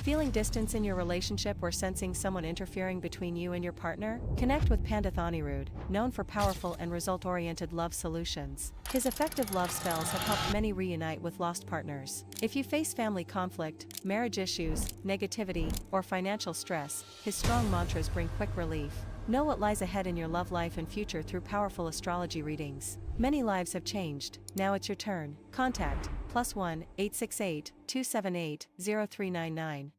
Feeling distance in your relationship or sensing someone interfering between you and your partner? Connect with Pandit Anirudh, known for powerful and result-oriented love solutions. His effective love spells have helped many reunite with lost partners. If you face family conflict, marriage issues, negativity, or financial stress, his strong mantras bring quick relief. Know what lies ahead in your love life and future through powerful astrology readings. Many lives have changed. Now it's your turn. Contact +1 868 278 0399.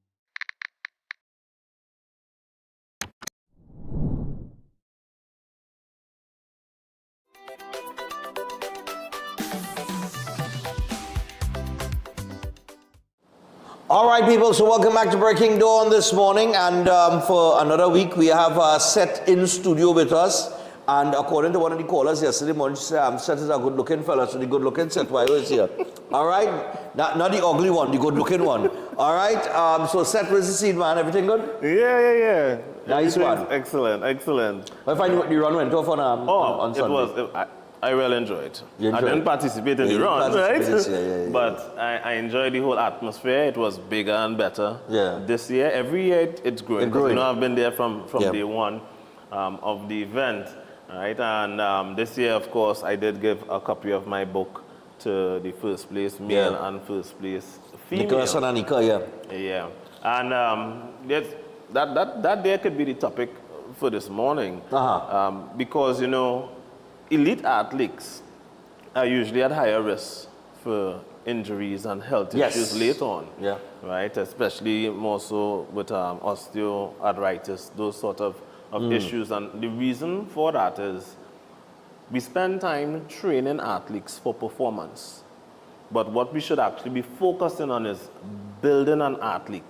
All right, people, so welcome back to Breaking Dawn this morning, and for another week we have Seth in studio with us, and according to one of the callers yesterday morning, she said, Seth is a good-looking fella, so the good-looking Seth Wire is here. All right? Not the ugly one, the good-looking one. All right? So Seth, where's the scene, man? Everything good? Yeah. Nice one. Excellent. I find the run went off on Sunday. I really enjoyed it. I didn't participate in the run, right? But I enjoyed the whole atmosphere. It was bigger and better. Yeah. This year, every year it's growing. growing. You know, I've been there from day one of the event, right? And this year, of course, I did give a copy of my book to the first place male and first place female. Nicholas and Anika, Yeah. And that there could be the topic for this morning. Because, you know, elite athletes are usually at higher risk for injuries and health issues later on. Right? Especially more so with osteoarthritis, those sort of issues. And the reason for that is we spend time training athletes for performance. But what we should actually be focusing on is building an athlete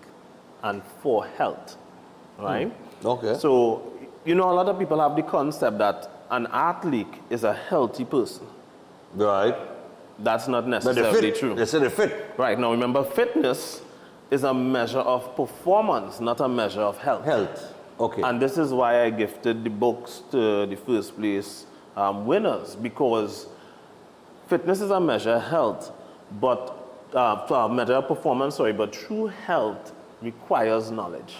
and for health. Right? Okay. So, you know, a lot of people have the concept that an athlete is a healthy person. Right. That's not necessarily true. They say they're fit. Right. Now, remember, fitness is a measure of performance, not a measure of health. Okay. And this is why I gifted the books to the first place winners, because fitness is a measure of health, but a measure of performance, but true health requires knowledge.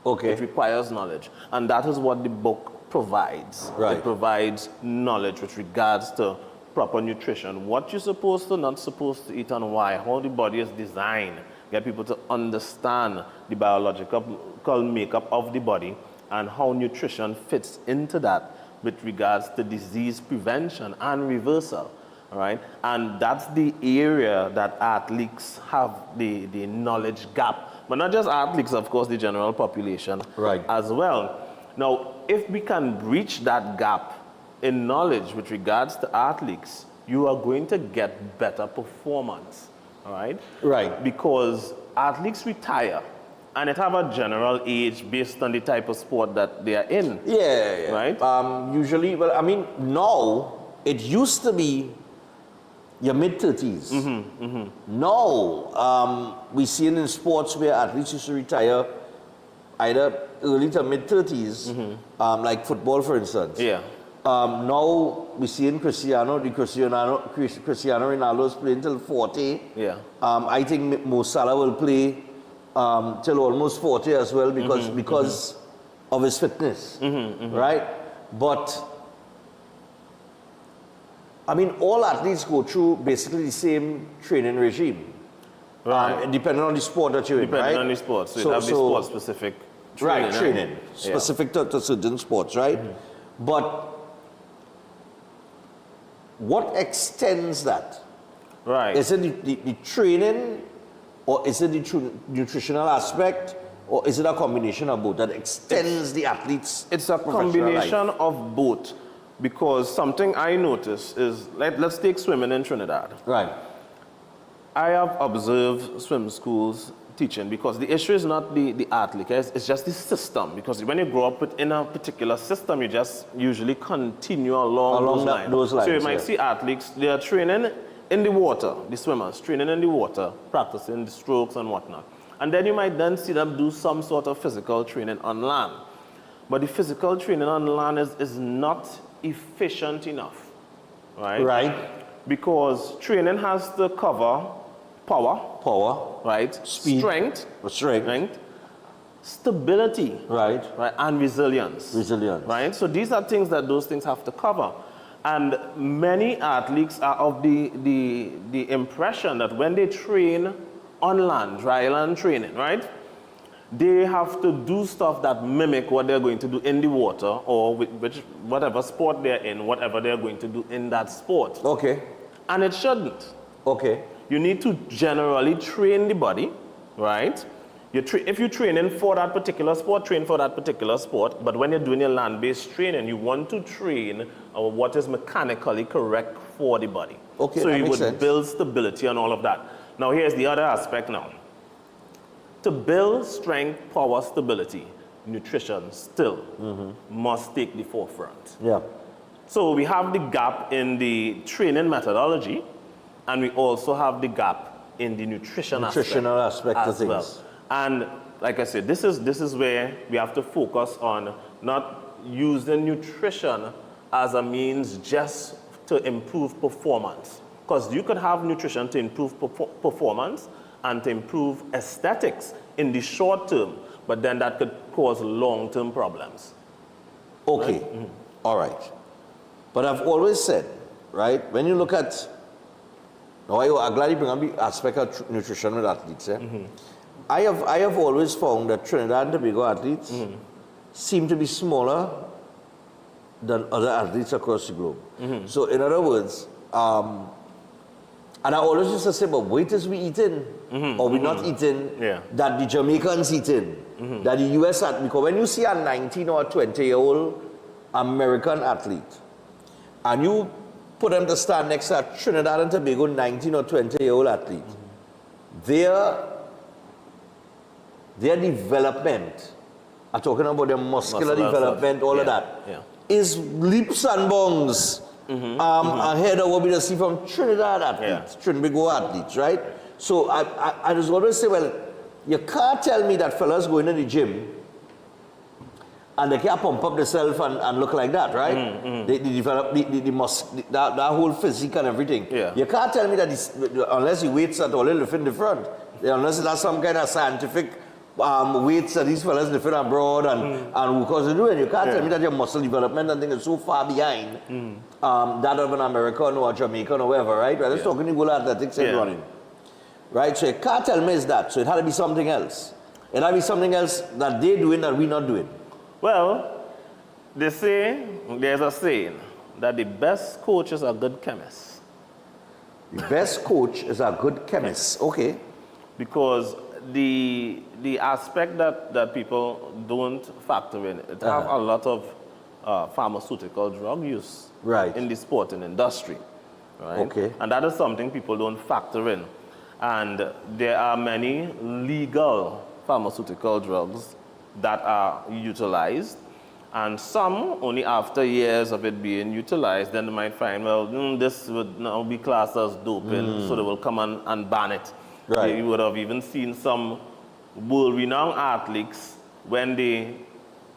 Okay. It requires knowledge. And that is what the book provides. Right. It provides knowledge with regards to proper nutrition, what you're supposed to, not supposed to eat, and why, how the body is designed. Get people to understand the biological makeup of the body and how nutrition fits into that with regards to disease prevention and reversal. All right? And that's the area that athletes have the knowledge gap. But not just athletes, of course, the general population as well. Now, if we can breach that gap in knowledge with regards to athletes, you are going to get better performance, all right? Right. Because athletes retire, and it have a general age based on the type of sport that they are in. Yeah. Right? Usually, well, I mean, now, it used to be your mid-30s. Now, we see it in sports where athletes used to retire either early to mid-30s, like football, for instance. Now, we see in Cristiano Ronaldo is playing till 40. I think Mo Salah will play till almost 40 as well because of his fitness, right? But, I mean, all athletes go through basically the same training regime. Depending on the sport that you're in, right? Depending on the sport. So you have the sport-specific training. Right, training. Specific to certain sports, right? But what extends that? Right. Is it the training, or is it the nutritional aspect, or is it a combination of both that extends the athlete's It's a combination of both. Because something I notice is, let's take swimming in Trinidad. Right. I have observed swim schools teaching, because the issue is not the athlete, it's just the system. Because when you grow up within a particular system, you just usually continue along those lines. So you might see athletes, they are training in the water, the swimmers, training in the water, practicing the strokes and whatnot. And then you might then see them do some sort of physical training on land. But the physical training on land is not efficient enough, right? Right. Because training has to cover power, right? Speed. Strength, right? Stability, right, and resilience, right. So these are things that those things have to cover, and many athletes are of the impression that when they train on land, dry land training, right, they have to do stuff that mimic what they're going to do in the water or whatever sport they're in, whatever they're going to do in that sport. Okay. And it shouldn't. Okay. You need to generally train the body, right? If you're training for that particular sport, train for that particular sport. But when you're doing your land-based training, you want to train what is mechanically correct for the body. Okay, so that you makes would sense. build stability and all of that. Now here's the other aspect now. To build strength, power, stability, nutrition still must take the forefront. Yeah. So we have the gap in the training methodology, and we also have the gap in the Nutritional aspect of as things. well. And like I said, this is where we have to focus on not using nutrition as a means just to improve performance. Because you could have nutrition to improve performance and to improve aesthetics in the short term, but then that could cause long-term problems. Okay, all right. But I've always said, right, when you look at, now I'm glad you bring up the aspect of nutrition with athletes. I have always found that Trinidad and Tobago athletes seem to be smaller than other athletes across the globe. So in other words, and I always used to say, but wait as we eating, or we not eating, that the Jamaicans eating, that the US athlete, because when you see a 19 or a 20-year-old American athlete, and you put them to stand next to a Trinidad and Tobago 19 or 20-year-old athlete, their development, I'm talking about their muscular development, all of that, is leaps and bounds ahead of what we just see from Trinidad athletes, Trinbago athletes, right? So I just always say, well, you can't tell me that fellas go into the gym and they can't pump up themselves and look like that, right? They develop that whole physique and everything. You can't tell me that unless the weights are all lift in the front, unless that's some kind of scientific weights that these fellas lift abroad and because they do it, you can't tell me that your muscle development and things is so far behind that of an American or a Jamaican or whatever, right? We're just talking about athletics and running. Right? So you can't tell me it's that. So it had to be something else. It had to be something else that they're doing that we're not doing. Well, there's a saying that the best coach is a good chemist. The best coach is a good chemist. Okay. Because the aspect that people don't factor in, it have a lot of pharmaceutical drug use in the sporting industry. Right? Okay. And that is something people don't factor in. And there are many legal pharmaceutical drugs that are utilized, and some only after years of it being utilized, then they might find, well, this would now be classed as doping, so they will come and ban it. Right. You would have even seen some world-renowned athletes when they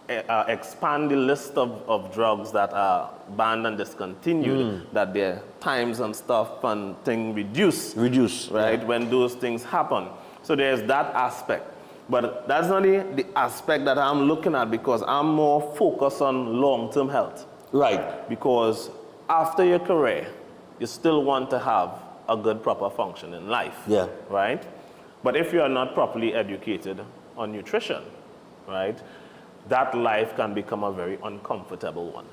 expand the list of drugs that are banned and discontinued, that their times and stuff and thing reduce, right, when those things happen. So there's that aspect. But that's not the aspect that I'm looking at, because I'm more focused on long-term health. Right. Because after your career, you still want to have a good, proper function in life. Yeah. Right? But if you are not properly educated on nutrition, right, that life can become a very uncomfortable one.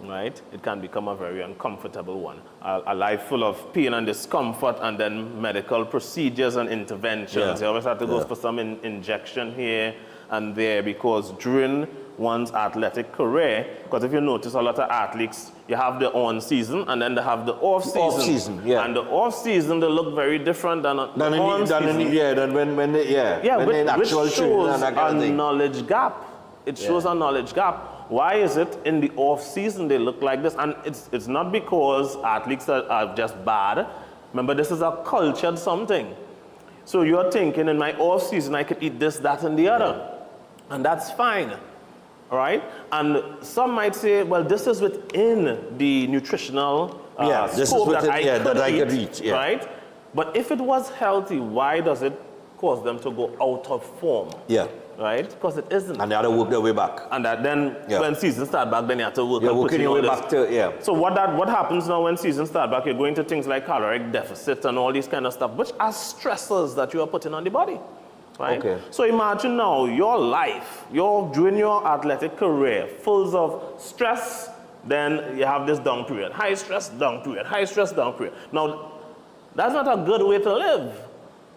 Right? It can become a very uncomfortable one. A life full of pain and discomfort, and then medical procedures and interventions. You always have to go for some injection here and there, because during one's athletic career, because if you notice, a lot of athletes, you have the on season and then they have the off season. Off season, yeah. And the off season, they look very different than the on season. When they're in actual which training shows and that kind of a thing. knowledge gap. It shows a knowledge gap. Why is it in the off season they look like this? And it's not because athletes are just bad. Remember, this is a cultured something. So you're thinking, in my off season, I could eat this, that, and the other. And that's fine. All right? And some might say, well, this is within the nutritional this is scope within, that I could eat. Yeah. Right? But if it was healthy, why does it cause them to go out of form? Yeah. Right? Because it isn't. And they have to work their way back. And that then when season start back, then you have to work. You're and put working in your way all this. back to, yeah. So what happens now when season start back? You're going to things like caloric deficit and all these kind of stuff, which are stressors that you are putting on the body. Right? Okay. So imagine now your life, during your athletic career, full of stress, then you have this down period. High stress, down period. High stress, down period. Now, that's not a good way to live.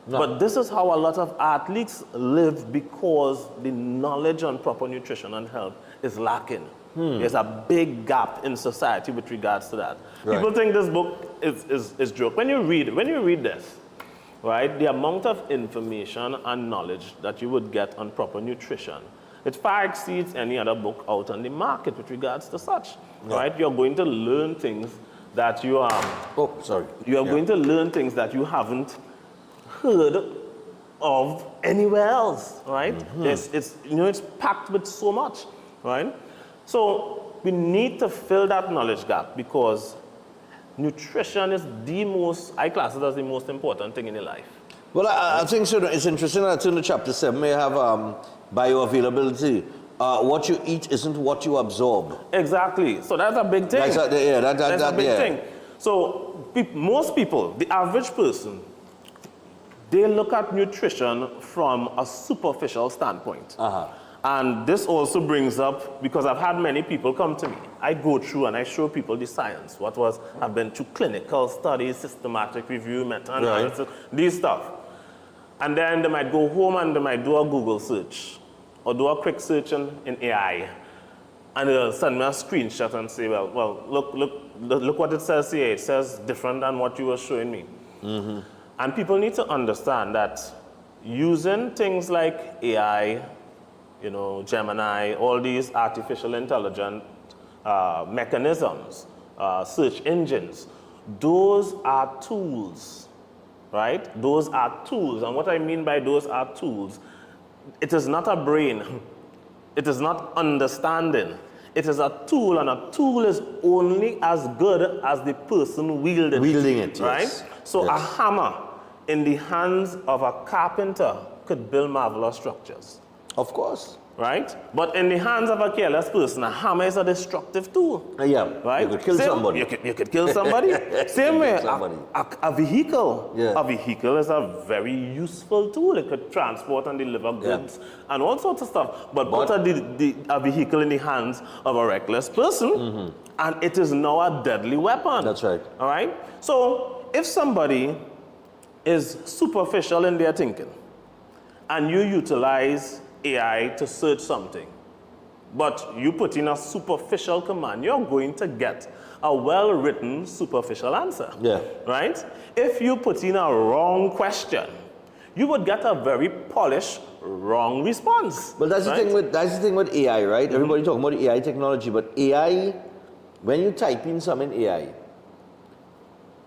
No. But this is how a lot of athletes live because the knowledge on proper nutrition and health is lacking. There's a big gap in society with regards to that. Right. People think this book is joke. When you read this, right, the amount of information and knowledge that you would get on proper nutrition, it far exceeds any other book out on the market with regards to such. Yeah. Right? You're going to learn things that you are. You are going to learn things that you haven't heard of anywhere else, right? It's packed with so much, right? So we need to fill that knowledge gap because nutrition is I class it as the most important thing in your life. Well, I think so. It's interesting that in the chapter 7 we have bioavailability. What you eat isn't what you absorb. Exactly. So that's a big thing. That's a big thing. So most people, the average person, they look at nutrition from a superficial standpoint. And this also brings up, because I've had many people come to me, I go through and I show people the science. I've been through clinical studies, systematic review, meta-analysis, these stuff. And then they might go home and they might do a Google search or do a quick search in AI. And they'll send me a screenshot and say, well, look what it says here. It says different than what you were showing me. And people need to understand that using things like AI, Gemini, all these artificial intelligence mechanisms, search engines, those are tools, right? Those are tools. And what I mean by those are tools, it is not a brain. It is not understanding. It is a tool, and a tool is only as good as the person wielding it. Right? Yes. So a hammer in the hands of a carpenter could build marvelous structures. Of course. Right? But in the hands of a careless person, a hammer is a destructive tool. Yeah. Right? You could kill somebody. You could kill somebody. Same way, a vehicle. Yeah. A vehicle is a very useful tool. It could transport and deliver goods and all sorts of stuff. But put a vehicle in the hands of a reckless person, and it is now a deadly weapon. That's right. All right? So if somebody is superficial in their thinking, and you utilize AI to search something, but you put in a superficial command, you're going to get a well-written superficial answer. Yeah. Right? If you put in a wrong question, you would get a very polished wrong response. But that's the thing with AI, right? Everybody talking about AI technology, but AI, when you type in something in AI,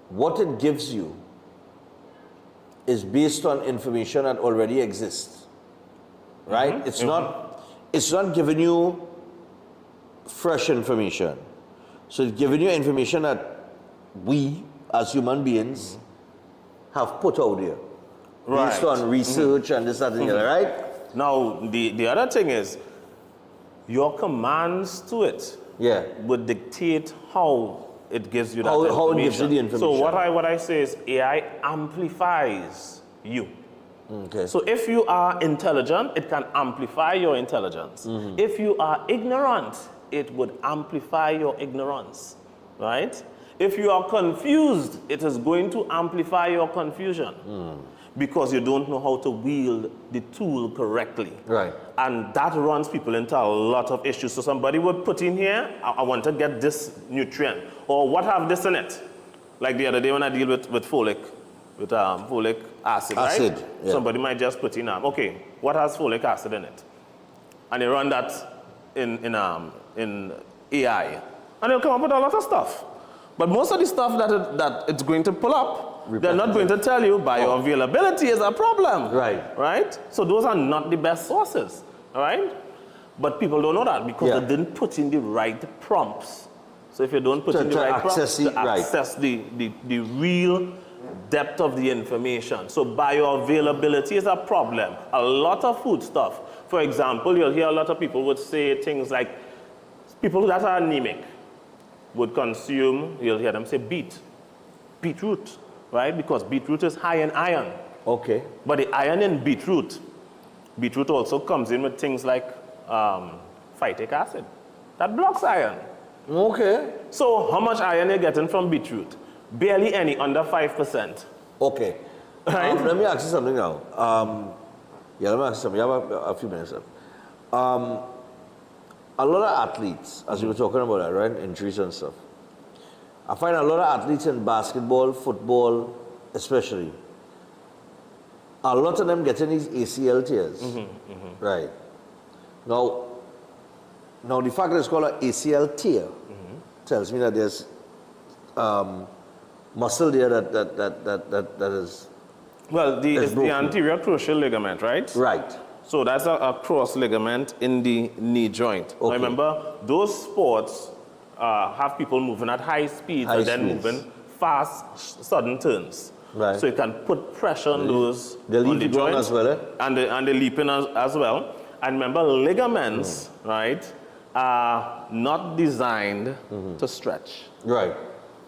what it gives you is based on information that already exists, right? It's not giving you fresh information. So it's giving you information that we, as human beings, have put out there, based on research and this, that, and the other, right? Now, the other thing is, your commands to it would dictate how it gives you that information. How it gives you the information. So what I say is AI amplifies you. Okay. So if you are intelligent, it can amplify your intelligence. If you are ignorant, it would amplify your ignorance, right? If you are confused, it is going to amplify your confusion because you don't know how to wield the tool correctly. Right. And that runs people into a lot of issues. So somebody would put in here, I want to get this nutrient, or what have this in it? Like the other day when I deal with folic acid, right? Yeah. Somebody might just put in, okay, what has folic acid in it? And they run that in AI, and they'll come up with a lot of stuff. But most of the stuff that it's going to pull up, they're not going to tell you bioavailability is a problem. Right? So those are not the best sources, all right? But people don't know that because they didn't put in the right prompts. So if you don't put in the right prompts to access the real depth of the information. So bioavailability is a problem. A lot of food stuff. For example, you'll hear a lot of people would say things like, people that are anemic would consume, you'll hear them say beetroot, right? Because beetroot is high in iron. Okay. But the iron in beetroot also comes in with things like phytic acid. That blocks iron. Okay. So how much iron are you getting from beetroot? Barely any, under 5%. Okay. Right? Let me ask you something now. Let me ask you something. You have a few minutes left. A lot of athletes, as you were talking about that, right? Injuries and stuff. I find a lot of athletes in basketball, football, especially. A lot of them getting these ACL tears. Right. Now, the fact that it's called an ACL tear tells me that there's muscle there that is. Well, it's the anterior cruciate ligament, right? Right. So that's a cross ligament in the knee joint. Now remember, those sports have people moving at high speeds and then moving fast, sudden turns. Right. So you can put pressure on those They on leap the the ground joints as well, eh? and they leaping as well. And remember, ligaments, right, are not designed to stretch. Right.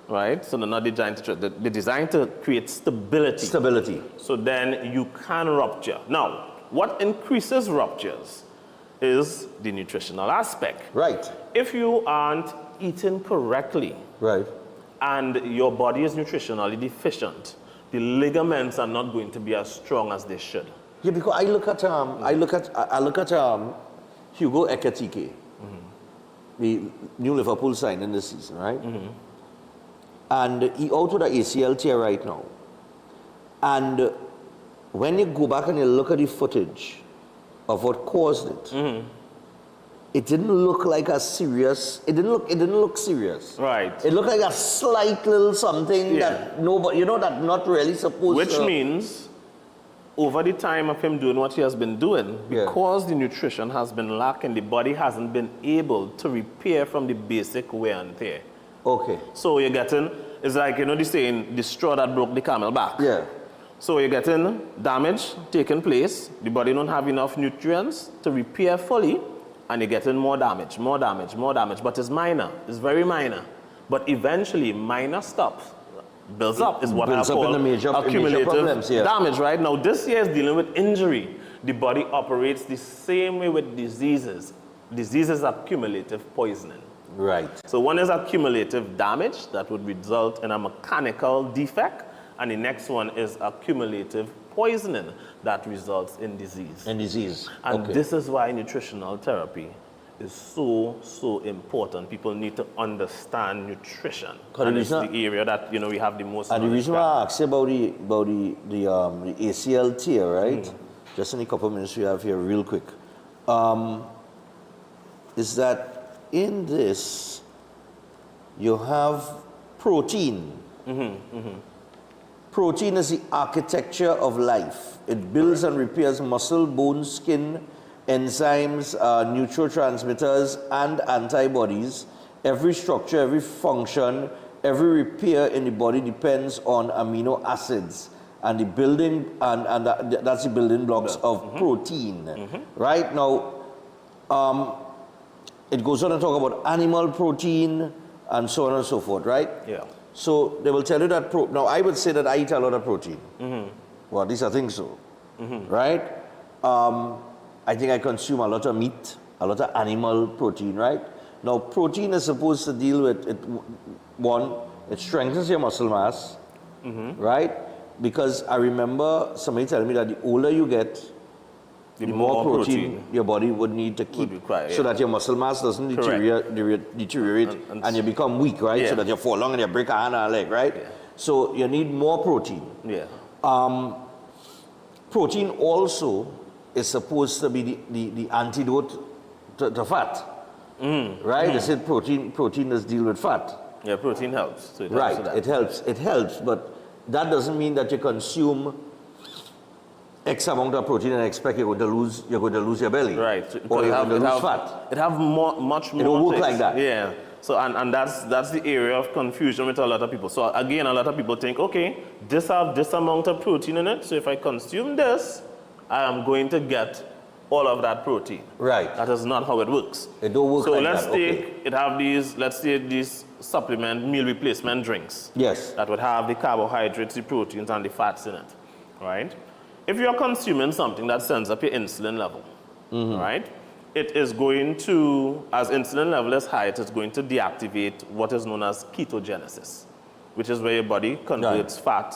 Right? So they're not designed to stretch. They're designed to create stability. Stability. So then you can rupture. Now, what increases ruptures is the nutritional aspect. Right. If you aren't eating correctly, right, and your body is nutritionally deficient, the ligaments are not going to be as strong as they should. Yeah, because I look at Hugo Ekitike, the new Liverpool signing this season, right? And he out with an ACL tear right now. And when you go back and you look at the footage of what caused it, it didn't look like a serious. It didn't look serious. Right. It looked like a slight little something that nobody, that not really supposed Which to. Which means, over the time of him doing what he has been doing, because the nutrition has been lacking, the body hasn't been able to repair from the basic wear and tear. Okay. So you're getting, it's like, the saying, the straw that broke the camel back. Yeah. So you're getting damage taking place, the body don't have enough nutrients to repair fully, and you're getting more damage, but it's minor, it's very minor. But eventually, minor stuff builds up, is what I call accumulative damage, right? Now, this year is dealing with injury. The body operates the same way with diseases. Diseases are cumulative poisoning. Right. So one is accumulative damage that would result in a mechanical defect, and the next one is accumulative poisoning that results in disease. And And this is why nutritional therapy is so important. People need to understand nutrition. And it's the area that we have the most. And the reason why I asked you about the ACL tear, right? Just in a couple of minutes we have here, real quick, is that in this you have protein. Protein is the architecture of life. It builds and repairs muscle, bone, skin, enzymes, neurotransmitters, and antibodies. Every structure, every function, every repair in the body depends on amino acids and the building, and that's the building blocks of protein. Right now, it goes on to talk about animal protein and so on and so forth, right? Yeah. So they will tell you that, now I would say that I eat a lot of protein. Well, at least I think so, right? I think I consume a lot of meat, a lot of animal protein, right? Now, protein is supposed to deal with, one, it strengthens your muscle mass, right? Because I remember somebody telling me that the older you get, the more protein your body would need to keep so that your muscle mass doesn't deteriorate and you become weak, right? So that you fall along and you break a hand or a leg, right? So you need more protein. Protein also is supposed to be the antidote to fat, right? They said protein does deal with fat. Yeah, protein helps. So it helps it helps, but that doesn't mean that you consume X amount of protein and expect you're going to lose your belly. Right. Or you're going to lose fat. It have much more. It don't work like that. Yeah. So, and that's the area of confusion with a lot of people. So again, a lot of people think, okay, this have this amount of protein in it, so if I consume this, I am going to get all of that protein. Right. That is not how it works. It don't work so like let's that. take, it have these, let's say these supplement meal replacement drinks. Yes. That would have the carbohydrates, the proteins, and the fats in it, right? If you're consuming something that sends up your insulin level, right? It is going to, as insulin level is high, it is going to deactivate what is known as ketogenesis, which is where your body converts fat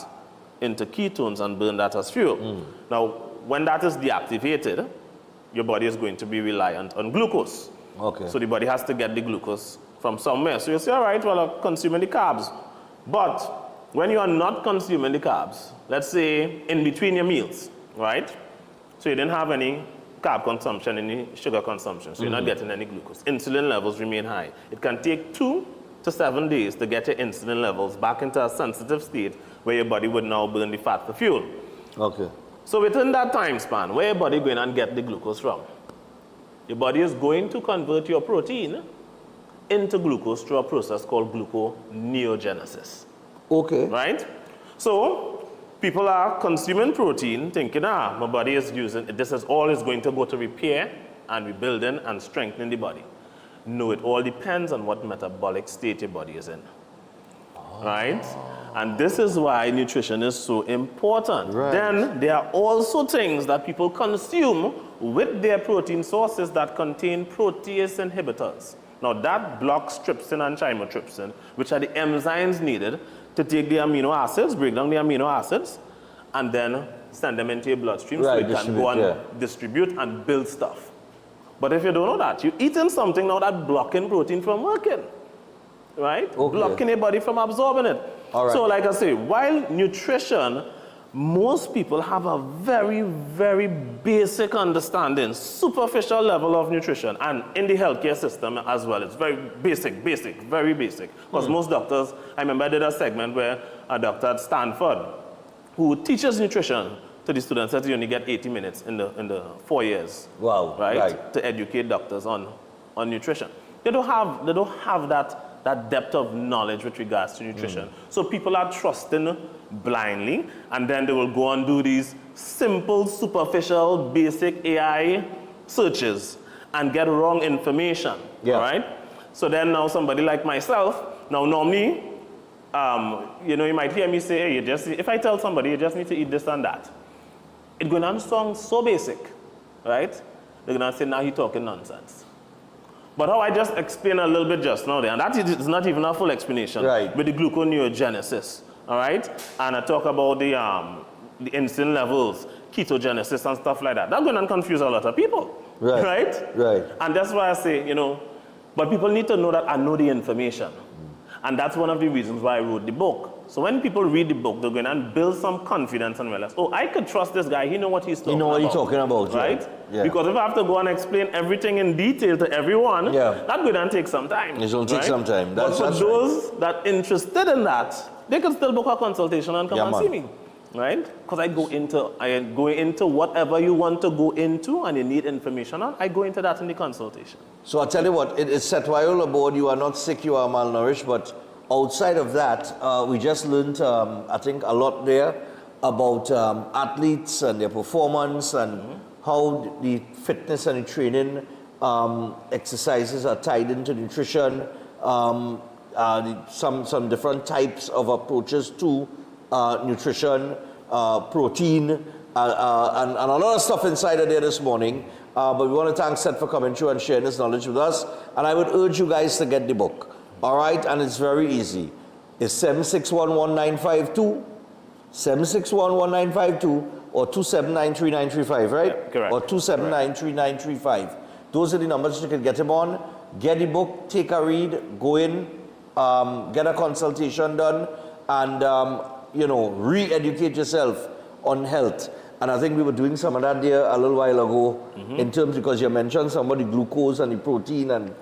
into ketones and burn that as fuel. Now, when that is deactivated, your body is going to be reliant on glucose. Okay. So the body has to get the glucose from somewhere. So you say, all right, well, I'm consuming the carbs. But when you are not consuming the carbs, let's say in between your meals, right? So you didn't have any carb consumption, any sugar consumption, so you're not getting any glucose. Insulin levels remain high. It can take 2 to 7 days to get your insulin levels back into a sensitive state where your body would now burn the fat for fuel. Okay. So within that time span, where your body going and get the glucose from? Your body is going to convert your protein into glucose through a process called gluconeogenesis. Okay. Right? So people are consuming protein thinking, my body is using, this is all is going to go to repair and rebuilding and strengthening the body. No, it all depends on what metabolic state your body is in. Right? And this is why nutrition is so important. Right. Then there are also things that people consume with their protein sources that contain protease inhibitors. Now that blocks trypsin and chymotrypsin, which are the enzymes needed to take the amino acids, break down the amino acids, and then send them into your bloodstream so it can go and distribute and build stuff. But if you don't know that, you're eating something now that's blocking protein from working, right? Okay. Blocking your body from absorbing it. All right. So like I say, while nutrition, most people have a very, very basic understanding, superficial level of nutrition, and in the healthcare system as well. It's very basic, very basic. Because most doctors, I remember I did a segment where a doctor at Stanford, who teaches nutrition to the students, said you only get 80 minutes in the 4 years. Wow. Right? To educate doctors on nutrition. They don't have that depth of knowledge with regards to nutrition. So people are trusting blindly, and then they will go and do these simple, superficial, basic AI searches and get wrong information, right? So then now somebody like myself, now normally, you might hear me say, hey, if I tell somebody you just need to eat this and that, it's going to sound so basic, right? They're going to say, now you're talking nonsense. But how I just explained a little bit just now there, and that is not even a full explanation, with the gluconeogenesis, all right? And I talk about the insulin levels, ketogenesis and stuff like that. That's going to confuse a lot of people, right? And that's why I say, but people need to know that I know the information. And that's one of the reasons why I wrote the book. So when people read the book, they're going to build some confidence and realize, oh, I could trust this guy. He knows what he's talking about. You know what he's talking about, right? Yeah. Because if I have to go and explain everything in detail to everyone, that's going to take some time. It's going to take some time. But for those that are interested in that, they can still book a consultation and come and see me. Right? Because I go into whatever you want to go into and you need information on, I go into that in the consultation. So I'll tell you what, it's set while aboard, you are not sick, you are malnourished, but outside of that, we just learned, I think, a lot there about athletes and their performance and how the fitness and the training exercises are tied into nutrition, some different types of approaches to nutrition, protein, and a lot of stuff inside of there this morning. But we want to thank Seth for coming through and sharing this knowledge with us. And I would urge you guys to get the book. All right? And it's very easy. It's 7611952, 7611952, or 2793935, right? Yeah, correct. Or 2793935. Those are the numbers you can get him on. Get the book, take a read, go in, get a consultation done, and re-educate yourself on health. And I think we were doing some of that there a little while ago in terms, because you mentioned some of the glucose and the protein. And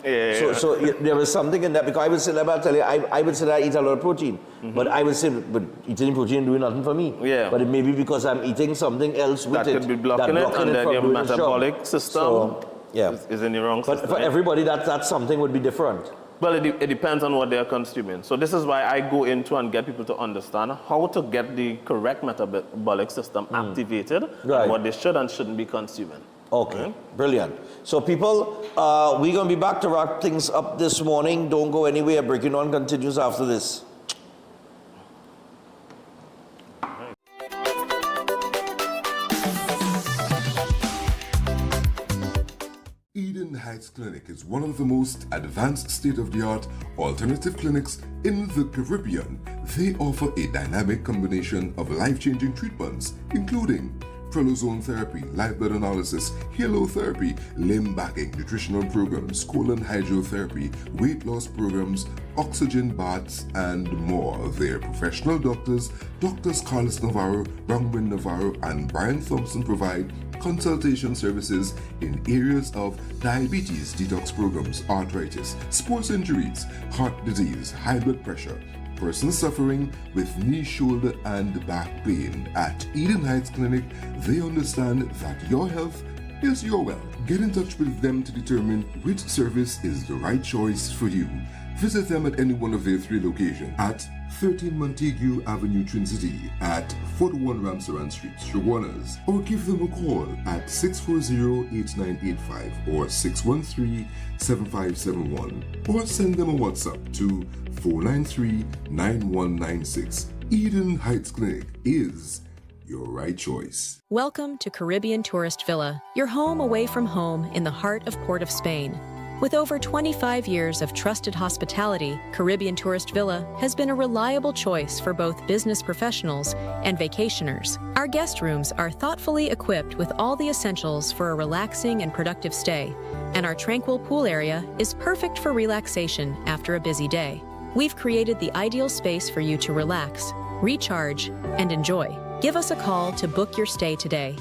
so there was something in that, because I would say, let me tell you, I would say that I eat a lot of protein. But I would say, but eating protein doing nothing for me. But it may be because I'm eating something else with that could be blocking it, and then your metabolic system is in the wrong system. But for everybody, that something would be different. Well, it depends on what they're consuming. So this is why I go into and get people to understand how to get the correct metabolic system activated, and what they should and shouldn't be consuming. Okay, brilliant. So people, we're going to be back to wrap things up this morning. Don't go anywhere. Breaking On continues after this. Eden Heights Clinic is one of the most advanced state-of-the-art alternative clinics in the Caribbean. They offer a dynamic combination of life-changing treatments, including prolozone therapy, live blood analysis, halotherapy, limb backing, nutritional programs, colon hydrotherapy, weight loss programs, oxygen baths, and more. Their professional doctors, Drs. Carlos Navarro, Bronwyn Navarro, and Brian Thompson provide consultation services in areas of diabetes detox programs, arthritis, sports injuries, heart disease, high blood pressure, persons suffering with knee, shoulder, and back pain. At Eden Heights Clinic, they understand that your health is your wealth. Get in touch with them to determine which service is the right choice for you. Visit them at any one of their 3 locations at 13 Montague Avenue, Twin City, at 41 Ramsaran Street, Shoguanas, or give them a call at 640-8985 or 613-7571, or send them a WhatsApp to 493-9196. Eden Heights Clinic is your right choice. Welcome to Caribbean Tourist Villa, your home away from home in the heart of Port of Spain. With over 25 years of trusted hospitality, Caribbean Tourist Villa has been a reliable choice for both business professionals and vacationers. Our guest rooms are thoughtfully equipped with all the essentials for a relaxing and productive stay, and our tranquil pool area is perfect for relaxation after a busy day. We've created the ideal space for you to relax, recharge, and enjoy. Give us a call to book your stay today.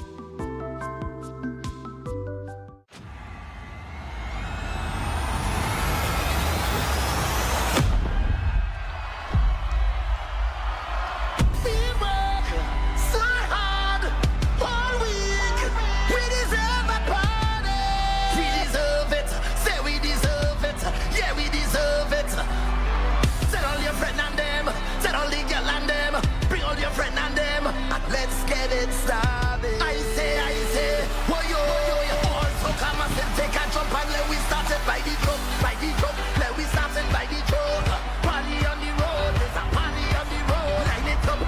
Let's get it started. I say, whoa, yo, also come and take a jump and let we start it by the drum, let we start it by the drum. Party on the road, there's a party on the road. Line it up,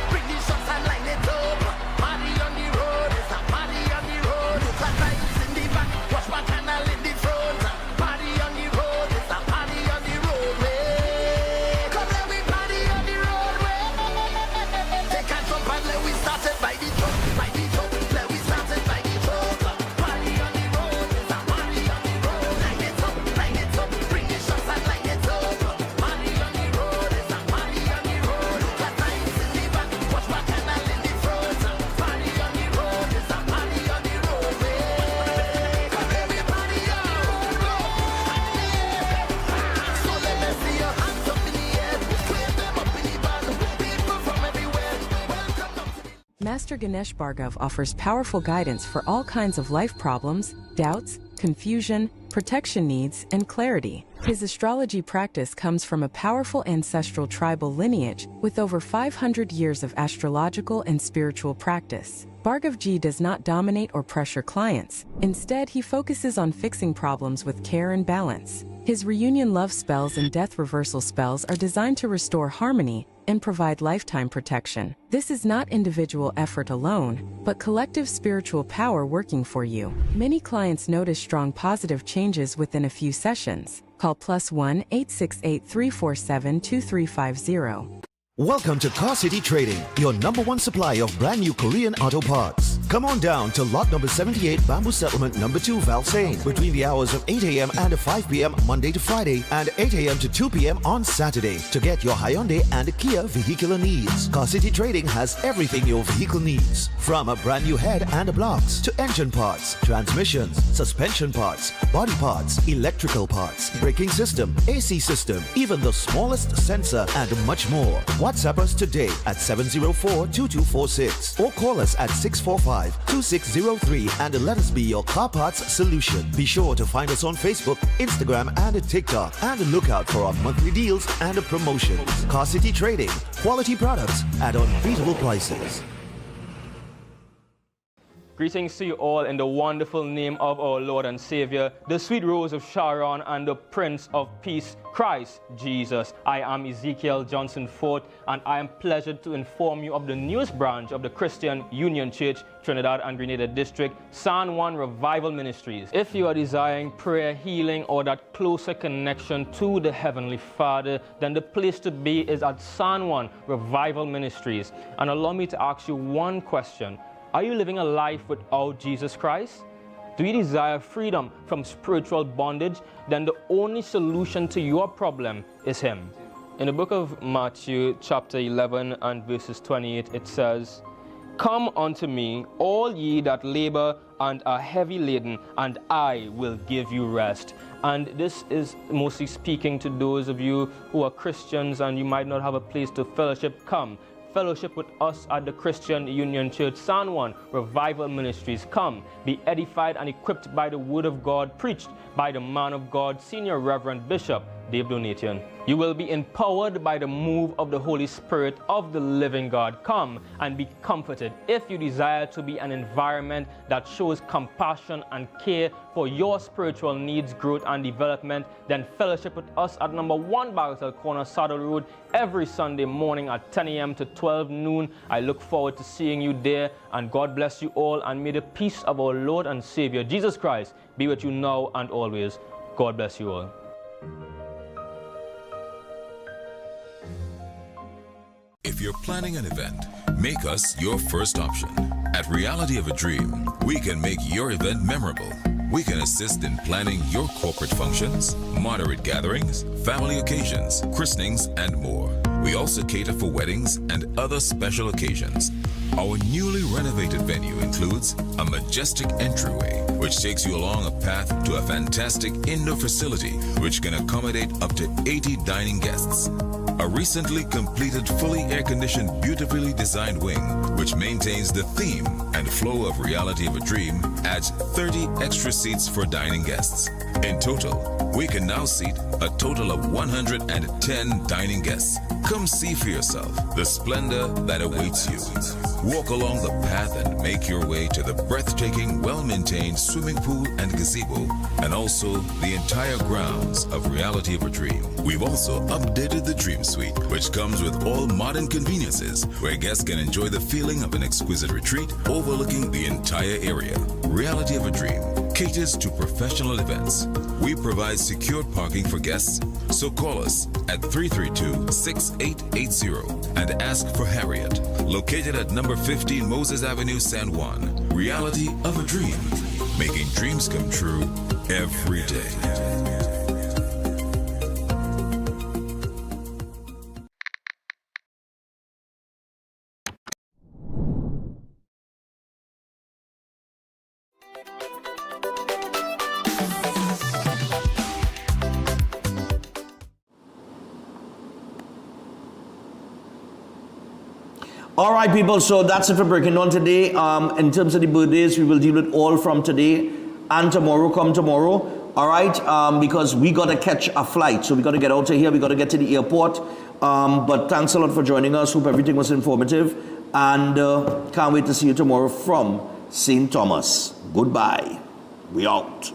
bring the shots and line it up. Party on the road, there's a party on the road. Look at lights in the back, watch my canal in the front. Party on the road, there's a party on the roadway. Come let we party on the roadway. Take a jump and let we start it by the drum, let we start it by the drum. Party on the road, there's a party on the road. Line it up, bring the shots and line it up. Party on the road, there's a party on the road. Look at lights in the back, watch my canal in the front. Party on the road, there's a party on the roadway. Come let me party on the road. So let me see your hands up in the air, wave them up in the band. People from everywhere, welcome to Master Ganesh Bhargav offers powerful guidance for all kinds of life problems, doubts, confusion, protection needs, and clarity. His astrology practice comes from a powerful ancestral tribal lineage with over 500 years of astrological and spiritual practice. Bhargavji does not dominate or pressure clients. Instead, he focuses on fixing problems with care and balance. His reunion love spells and death reversal spells are designed to restore harmony and provide lifetime protection. This is not individual effort alone, but collective spiritual power working for you. Many clients notice strong positive changes within a few sessions. Call +1 868 347 2350. Welcome to Car City Trading, your #1 supply of brand new Korean auto parts. Come on down to lot number 78, Bamboo Settlement number 2, Valsain, between the hours of 8 a.m. and 5 p.m. Monday to Friday, and 8 a.m. to 2 p.m. on Saturday to get your Hyundai and Kia vehicular needs. Car City Trading has everything your vehicle needs, from a brand new head and blocks to engine parts, transmissions, suspension parts, body parts, electrical parts, braking system, AC system, even the smallest sensor, and much more. WhatsApp us today at 704-2246 or call us at 645 785-2603 and let us be your car parts solution. Be sure to find us on Facebook, Instagram, and TikTok. And look out for our monthly deals and promotions. Car City Trading. Quality products at unbeatable prices. Greetings to you all in the wonderful name of our Lord and Savior, the sweet Rose of Sharon and the Prince of Peace, Christ Jesus. I am Ezekiel Johnson Fort, and I am pleasured to inform you of the newest branch of the Christian Union Church, Trinidad and Grenada District, San Juan Revival Ministries. If you are desiring prayer, healing, or that closer connection to the Heavenly Father, then the place to be is at San Juan Revival Ministries. And allow me to ask you one question. Are you living a life without Jesus Christ? Do you desire freedom from spiritual bondage? Then the only solution to your problem is Him. In the book of Matthew, chapter 11 and verses 28, it says, "Come unto me, all ye that labor and are heavy laden, and I will give you rest." And this is mostly speaking to those of you who are Christians and you might not have a place to fellowship. Come. Fellowship with us at the Christian Union Church, San Juan Revival Ministries. Come, be edified and equipped by the Word of God, preached by the man of God, Senior Reverend Bishop Dave Donation. You will be empowered by the move of the Holy Spirit of the living God. Come and be comforted. If you desire to be an environment that shows compassion and care for your spiritual needs, growth, and development, then fellowship with us at number 1 Bagatelle Corner, Saddle Road, every Sunday morning at 10 a.m. to 12 noon. I look forward to seeing you there, and God bless you all, and may the peace of our Lord and Savior, Jesus Christ, be with you now and always. God bless you all. If you're planning an event, make us your first option. At Reality of a Dream, we can make your event memorable. We can assist in planning your corporate functions, moderate gatherings, family occasions, christenings, and more. We also cater for weddings and other special occasions. Our newly renovated venue includes a majestic entryway, which takes you along a path to a fantastic indoor facility which can accommodate up to 80 dining guests. A recently completed, fully air-conditioned, beautifully designed wing, which maintains the theme and flow of Reality of a Dream, adds 30 extra seats for dining guests. In total, we can now seat a total of 110 dining guests. Come see for yourself the splendor that awaits you. Walk along the path and make your way to the breathtaking, well-maintained swimming pool and gazebo, and also the entire grounds of Reality of a Dream. We've also updated the Dream Suite, which comes with all modern conveniences, where guests can enjoy the feeling of an exquisite retreat overlooking the entire area. Reality of a Dream caters to professional events. We provide secured parking for guests, so call us at 332-6880 and ask for Harriet. Located at number 15 Moses Avenue, San Juan. Reality of a Dream, making dreams come true every day. All right, people, so that's it for Breaking On today. In terms of the birthdays, we will deal with all from today and tomorrow, come tomorrow. All right, because we got to catch a flight. So we got to get out of here. We got to get to the airport. But thanks a lot for joining us. Hope everything was informative. And can't wait to see you tomorrow from St. Thomas. Goodbye. We out.